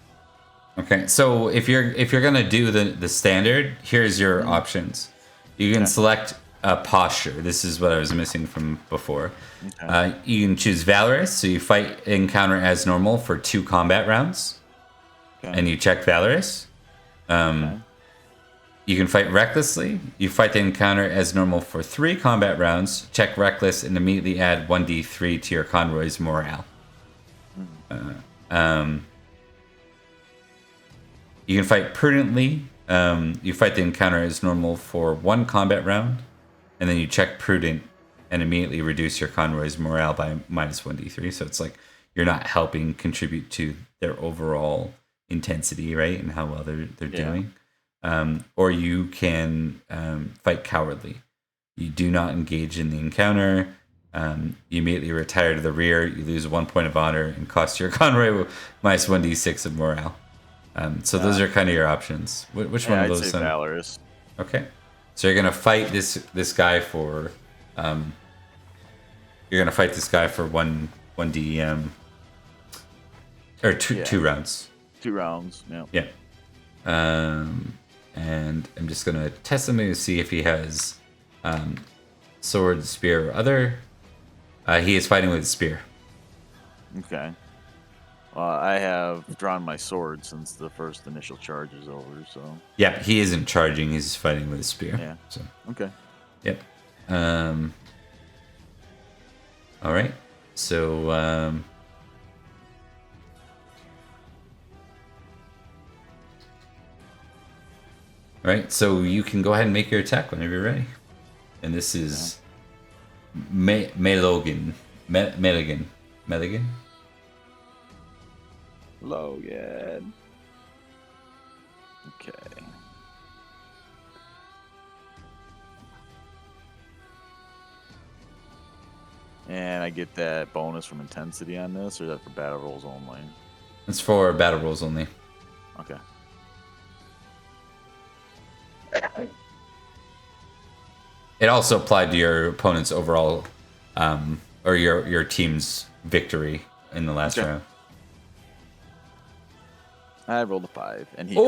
Okay, so if you're gonna do the standard, here's your options. You can select a posture. This is what I was missing from before. Okay. You can choose Valorous, so you fight encounter as normal for 2 combat rounds, and you check Valorous. You can fight Recklessly. You fight the encounter as normal for 3 combat rounds, check Reckless, and immediately add 1d3 to your convoy's morale. You can fight Prudently. You fight the encounter as normal for 1 combat round, and then you check Prudent and immediately reduce your convoy's morale by minus 1d3. So it's like you're not helping contribute to their overall intensity, right, and how well they're doing. Or you can fight Cowardly. You do not engage in the encounter. You immediately retire to the rear. You lose 1 point of honor and cost your convoy minus 1d6 of morale. So those are kind of your options. Which one of those? I'd say Valorous. Okay, so you're gonna fight this guy for one or two rounds. 2 rounds. Yeah. Yeah. And I'm just gonna test something to see if he has sword, spear, or other. He is fighting with a spear. Okay. I have drawn my sword since the first initial charge is over, so... Yeah, he isn't charging, he's fighting with a spear. Yeah. So. Okay. Yep. Alright. So, Alright, so you can go ahead and make your attack whenever you're ready. And this is... Meligan. Logan. Okay. And I get that bonus from intensity on this, or is that for battle rolls only? It's for battle rolls only. Okay. It also applied to your opponent's overall, or your team's victory in the last round. I rolled a 5, and he crit.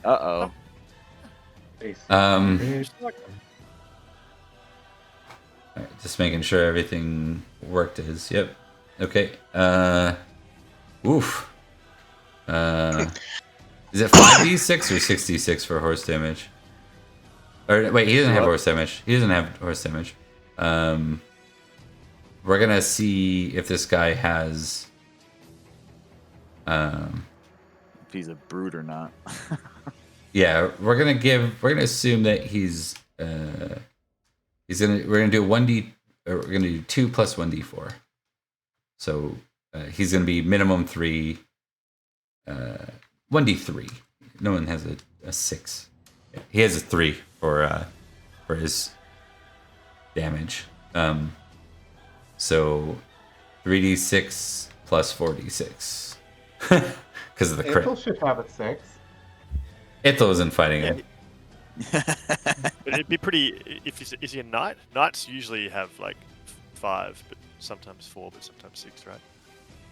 Uh-oh. Just making sure everything worked as... Yep. Okay. Oof. Is it 5d6 or 6d6 for horse damage? Or wait, he doesn't have horse damage. He doesn't have horse damage. We're gonna see if this guy has... if he's a brute or not. Yeah, we're gonna assume that we're gonna do 1d, or we're gonna do 2 plus 1d4. So he's gonna be minimum 3, 1d3. No one has a 6. He has a 3 for his damage. So 3d6 plus 4d6 because of the crit. Ithel should have a 6. Ithel isn't fighting him. But it'd be pretty. Is he a knight? Knights usually have like 5, but sometimes 4, but sometimes 6, right?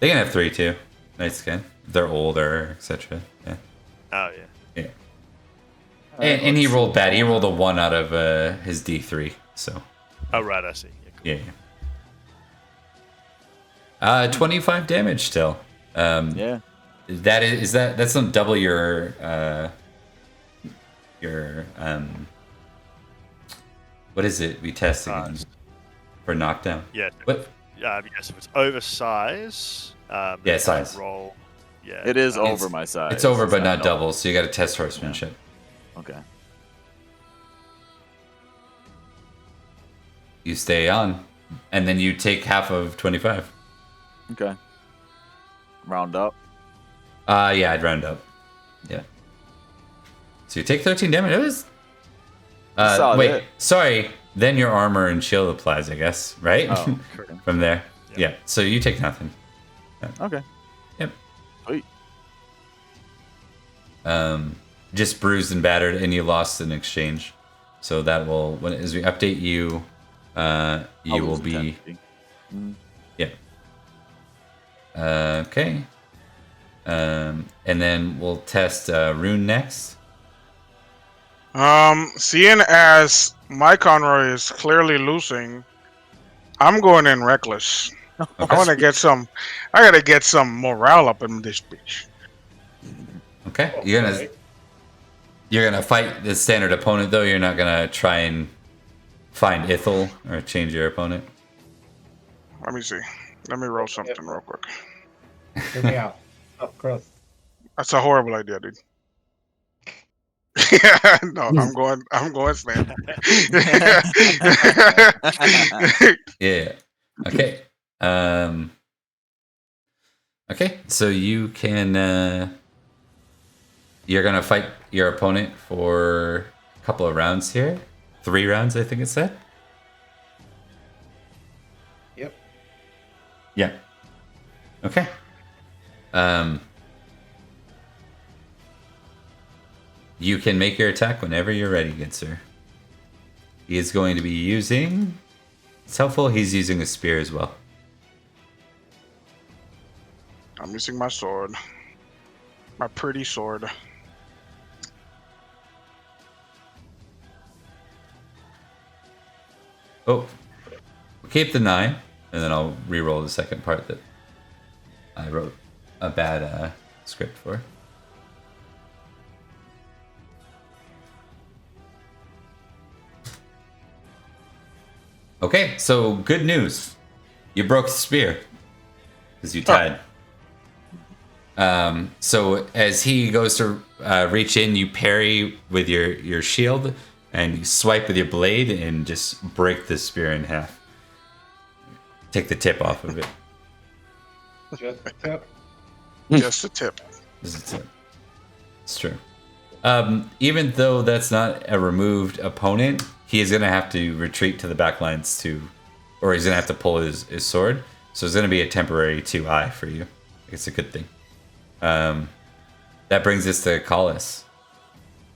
They can have 3 too. Knights can. They're older, etc. Yeah. Oh yeah. Yeah. And he rolled bad. He rolled a 1 out of his D3. So. Oh right, I see. Yeah. Cool. Yeah. 25 damage still. Yeah. That's not double your What is it? We test again for knockdown. Yeah. What? Yes, if it's over size. Yeah, then size. Roll. Yeah. It is um, over my size. It's over, but not no. double. So you got to test horsemanship. Okay. You stay on, and then you take half of 25. Okay. Round up. Yeah, I'd round up. Yeah. So you take 13 damage. It was. Solid Wait, hit. sorry. Then your armor and shield applies, I guess, right? Oh, From there. Yep. Yeah. So you take nothing. okay. Yep. Sweet. Just bruised and battered, and you lost in exchange. So that will, as we update you, you will be. Yeah. Okay. And then we'll test Rune next. Seeing as my Conroy is clearly losing, I'm going in reckless. Okay. I want to get some. I gotta get some morale up in this bitch. Okay. You're gonna fight the standard opponent though. You're not gonna try and find Ithel or change your opponent. Let me see. Let me roll something real quick. Hear me out. Up crust. That's a horrible idea, dude. Yeah, no, I'm going slam. Yeah. Okay. Okay. So you can. You're gonna fight your opponent for a couple of rounds here. 3 rounds, I think it said. Yep. Yeah. Okay. You can make your attack whenever you're ready, good sir. He is going to be using. It's helpful. He's using a spear as well. I'm using my sword. My pretty sword. Oh, we'll keep the 9, and then I'll re-roll the second part that I wrote a bad script for. Okay, so good news. You broke the spear because you tied. So as he goes to reach in, you parry with your shield, and you swipe with your blade and just break the spear in half. Take the tip off of it. Just a tip. Just a tip. Just a tip. It's true. Even though that's not a removed opponent, he is going to have to retreat to the back lines or he's going to have to pull his sword. So it's going to be a temporary 2-eye for you. It's a good thing. That brings us to Collis.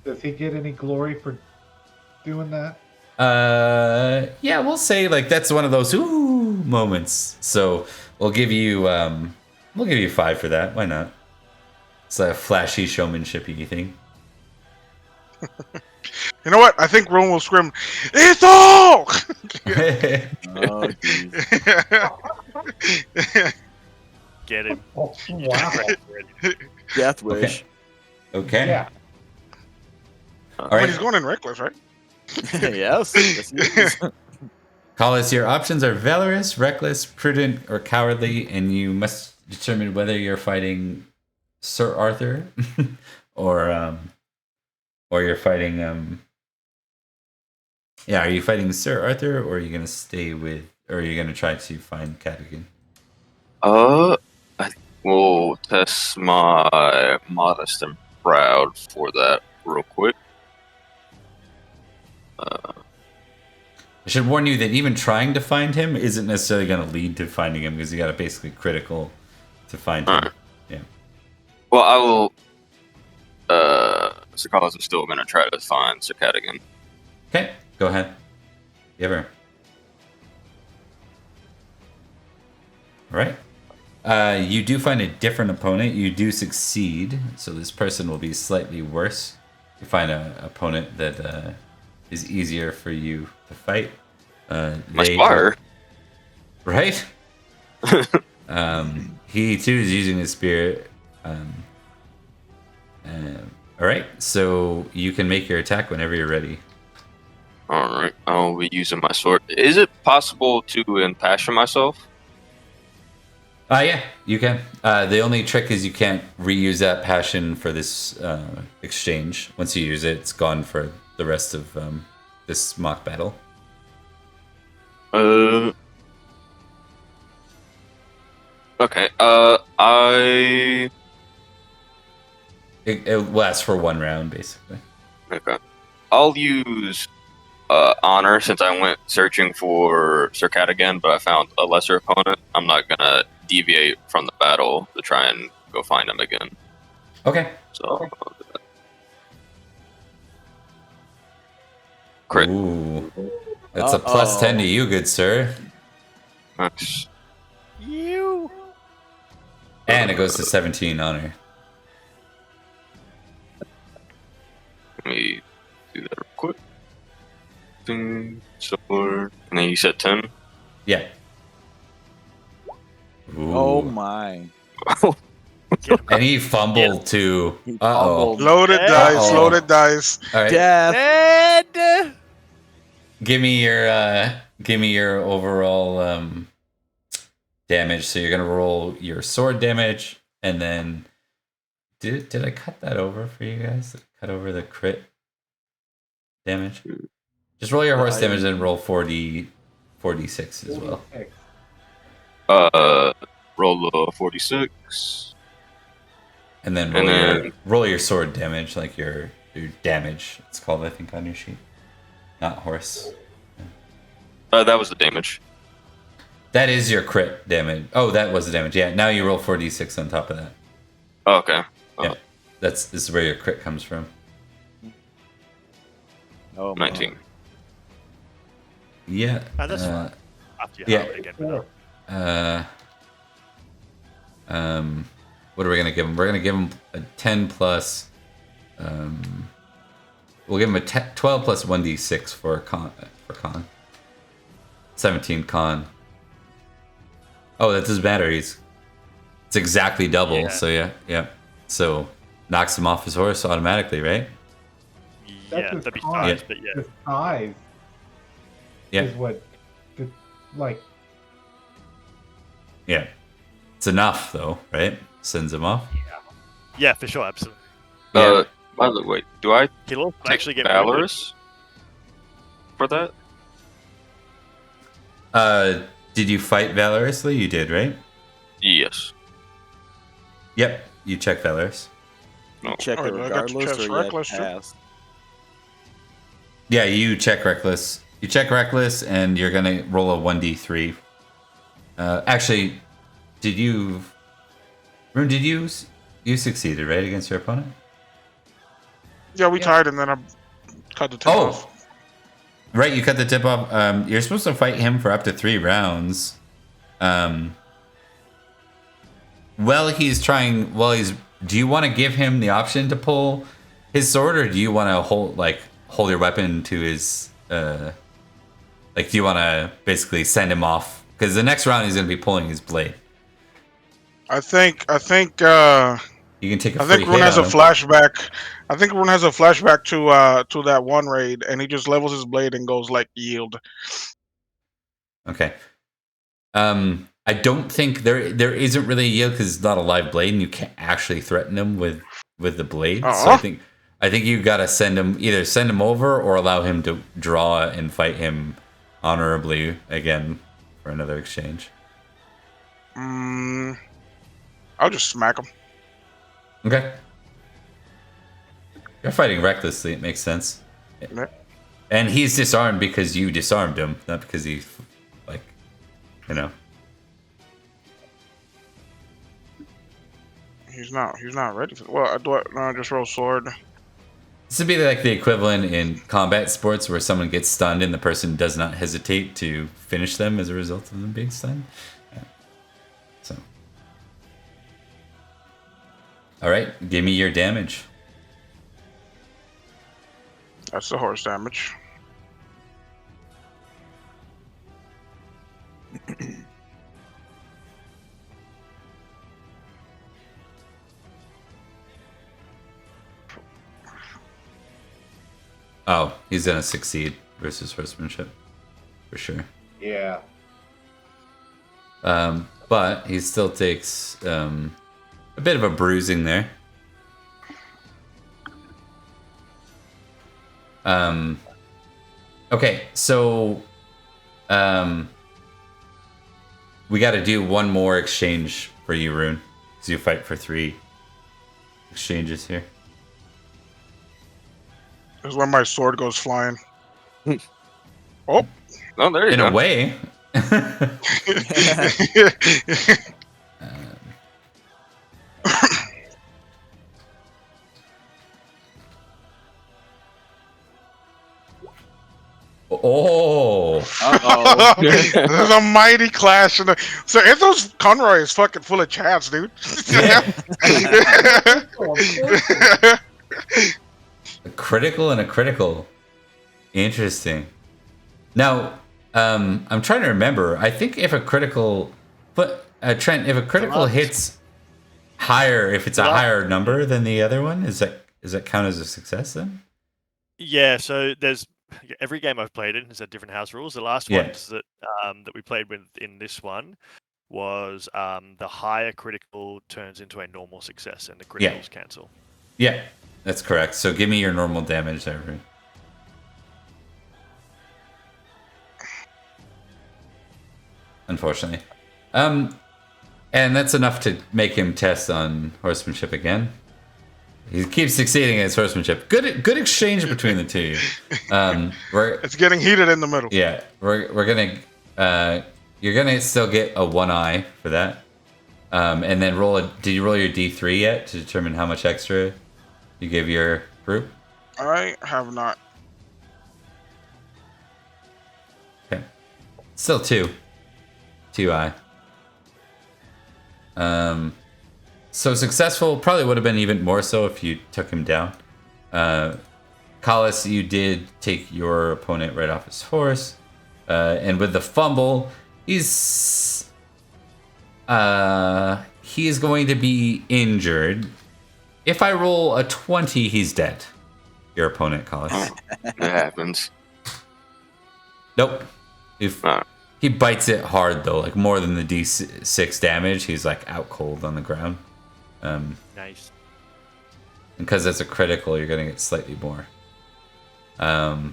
Does he get any glory for doing that? Yeah, we'll say like that's one of those ooh moments. So we'll give you 5 for that. Why not? It's a flashy showmanshipy thing. You know what? I think Rome will scream, Ethel! Oh, geez. Get him. Oh, wow. Death wish. Okay. Yeah. All But right. he's going in reckless, right? Yes. Yes, he is. Collis, your options are valorous, reckless, prudent, or cowardly, and you must determine whether you're fighting Sir Arthur or you're fighting are you fighting Sir Arthur, or are you gonna or are you gonna try to find Cadogan? I will test my modest and proud for that real quick. I should warn you that even trying to find him isn't necessarily going to lead to finding him, because you got to basically critical to find him. Alright. Yeah. Well, I will. Sir Carlos is still going to try to find Sir Cadogan. Okay, go ahead. Give her. All right. You do find a different opponent. You do succeed, so this person will be slightly worse. You find an opponent that is easier for you to fight. My squire. Right? He too is using his spear. All right, so you can make your attack whenever you're ready. Alright, I'll be using my sword. Is it possible to impassion myself? Yeah, you can. The only trick is you can't reuse that passion for this exchange. Once you use it, it's gone for the rest of this mock battle. Okay, It lasts for 1 round, basically. Okay. I'll use honor since I went searching for Sir Cat again, but I found a lesser opponent. I'm not gonna deviate from the battle to try and go find him again. Okay. So crit. Ooh. That's a plus 10 to you, good sir. Nice. You. And it goes to 17 honor. Let me do that real quick. Sword. And then you said 10? Yeah. Ooh. Oh my. And he fumbled too. He Uh-oh. fumbled. Loaded dice, Uh-oh. loaded dice. All right. Death. Dead. Give me your overall damage. So you're gonna roll your sword damage, and then did I cut that over for you guys? Cut over the crit damage. Just roll your horse damage and roll 46 as well. Roll 46. And then roll your sword damage, like your damage. It's called, I think, on your sheet. Not horse. That was the damage. That is your crit damage. Oh, that was the damage. Yeah. Now you roll 4d6 on top of that. Oh, okay. Yeah. This is where your crit comes from. Oh, 19. Yeah. That's fine. After you yeah. have it again. What are we gonna give him? We're gonna give him a 10 plus. We'll give him a 12 plus 1d6 for con. 17 con. Oh, that doesn't matter. It's exactly double. Yeah. So yeah. So knocks him off his horse automatically, right? Yeah, That's that'd be his nice, con. but yeah. His eyes Yeah. is what, like, Yeah. It's enough though, right? Sends him off. Yeah, for sure, absolutely. Yeah. By the way, do I He'll also take actually get wounded. Valorous for that? Did you fight valorously? You did, right? Yes. Yep. You check valorous. No. Check it Alright, I got to regardless, chest or you had reckless, to too. pass. Yeah, you check reckless. You check reckless, and you're gonna roll a 1d3. Actually, did you? Rune, did you? You succeeded, right, against your opponent? Yeah, we tied, and then I cut the tip off. Right, you cut the tip off. You're supposed to fight him for up to 3 rounds. Do you want to give him the option to pull his sword, or do you want to hold your weapon to his? Do you want to basically send him off? Because the next round he's going to be pulling his blade. I think. You can take a I free think Rune hit has on a him. flashback. I think Rune has a flashback to that one raid, and he just levels his blade and goes like yield. Okay. I don't think there isn't really a yield because it's not a live blade, and you can't actually threaten him with the blade. So I think you gotta send him over or allow him to draw and fight him honorably again for another exchange. I'll just smack him. Okay. You're fighting recklessly. It makes sense. Yeah. And he's disarmed because you disarmed him, not because he, He's not ready for. Well, I just roll sword. This would be like the equivalent in combat sports where someone gets stunned and the person does not hesitate to finish them as a result of them being stunned. Yeah. So. Alright, give me your damage. That's the horse damage. Oh, he's gonna succeed. versus horsemanship, for sure. Yeah. But he still takes a bit of a bruising there. Okay, so we got to do one more exchange for you, Rune, because you fight for 3 exchanges here. This is when my sword goes flying. Oh, Oh, there you In go. a way. Oh. Uh-oh. There's a mighty clash. So Ithil's Conroy is fucking full of chats, dude. A critical and a critical. Interesting. Now, I'm trying to remember. I think if a critical, Trent, if a critical hits higher, if it's a higher number than the other one, does that count as a success then? Yeah, so there's every game I've played in has had different house rules. The last ones that we played with in this one was the higher critical turns into a normal success and the criticals cancel. Yeah, that's correct. So give me your normal damage there, Rune. Unfortunately. And that's enough to make him test on horsemanship again. He keeps succeeding at his horsemanship. Good exchange between the two. It's getting heated in the middle. Yeah, we're gonna you're gonna still get a 1 eye for that. And then did you roll your D3 yet to determine how much extra you give your group? I have not. Okay. Still 2 eye. So successful probably would have been even more so if you took him down. Collis, you did take your opponent right off his horse. And with the fumble, he's going to be injured. If I roll a 20, he's dead. Your opponent, Collis. That happens. Nope. He bites it hard though, like more than the D6 damage. He's like out cold on the ground. Nice. Because that's a critical, you're gonna get slightly more. Okay,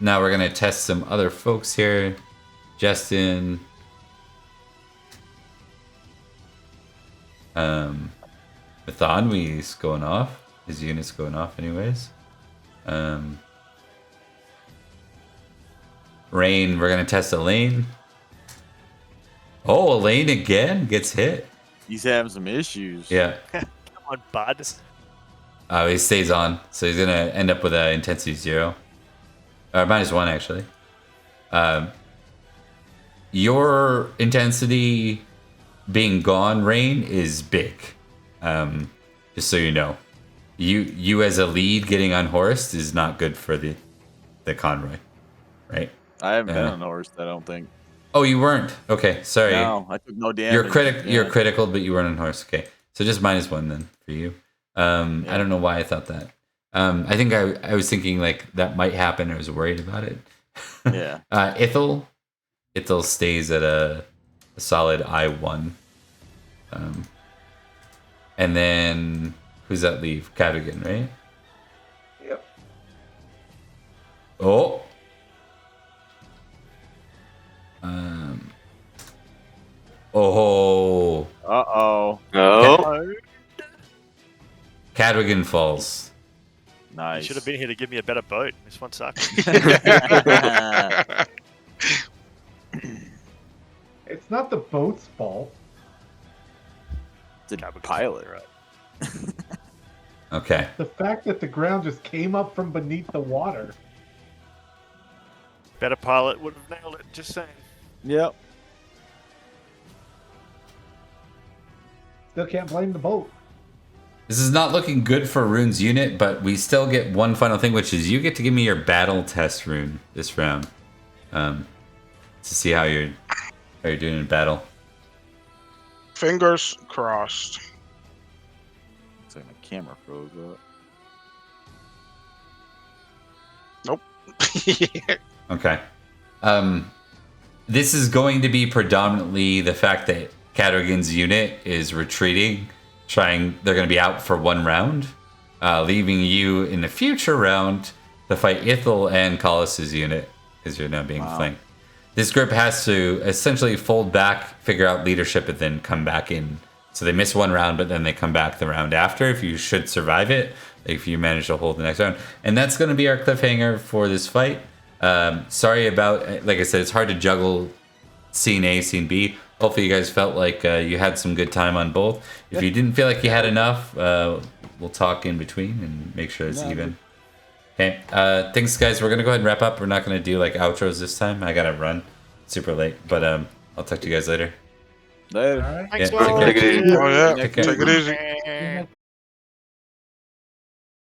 now we're gonna test some other folks here. Justin. Mythonwe's going off. His unit's going off anyways. Rain, we're gonna test Elaine. Oh, Elaine again gets hit. He's having some issues. Yeah. Come on, bud. He stays on, so he's gonna end up with an intensity 0. -1 actually. Your intensity being gone, Rain, is big. Just so you know. You as a lead getting unhorsed is not good for the Conroy. Right? I haven't been on a horse, I don't think. Oh, you weren't? Okay, sorry. No, I took no damage. You're critical, but you weren't on horse. Okay, so just -1 then for you. I don't know why I thought that. I think I was thinking like that might happen. I was worried about it. Yeah. Ithil stays at a solid I1. And then who's that leave? Carlion, right? Yep. Oh. Oh. Uh-oh. Oh. Carlion falls. Nice. You should have been here to give me a better boat. This one sucks. It's not the boat's fault. It's a pilot. Right. Okay. The fact that the ground just came up from beneath the water. Better pilot would have nailed it. Just saying. Yep. Still can't blame the boat. This is not looking good for Rune's unit, but we still get one final thing, which is you get to give me your battle test, Rune, this round, to see how you're doing in battle. Fingers crossed. Looks like my camera froze up. Nope. Okay. This is going to be predominantly the fact that Cadogan's unit is retreating, they're going to be out for one round, leaving you in the future round to fight Ithil and Colossus' unit, because you're now being flanked. This group has to essentially fold back, figure out leadership, and then come back in. So they miss one round, but then they come back the round after, if you should survive it, if you manage to hold the next round. And that's going to be our cliffhanger for this fight. Sorry about, like I said, it's hard to juggle scene A, scene B. Hopefully you guys felt like you had some good time on both. If you didn't feel like you had enough, we'll talk in between and make sure it's even. Okay, thanks guys. We're going to go ahead and wrap up. We're not going to do like outros this time. I got to run super late, but I'll talk to you guys later. Later. Thanks, Yeah, take Warlord. care. Oh yeah, Take care. take it easy.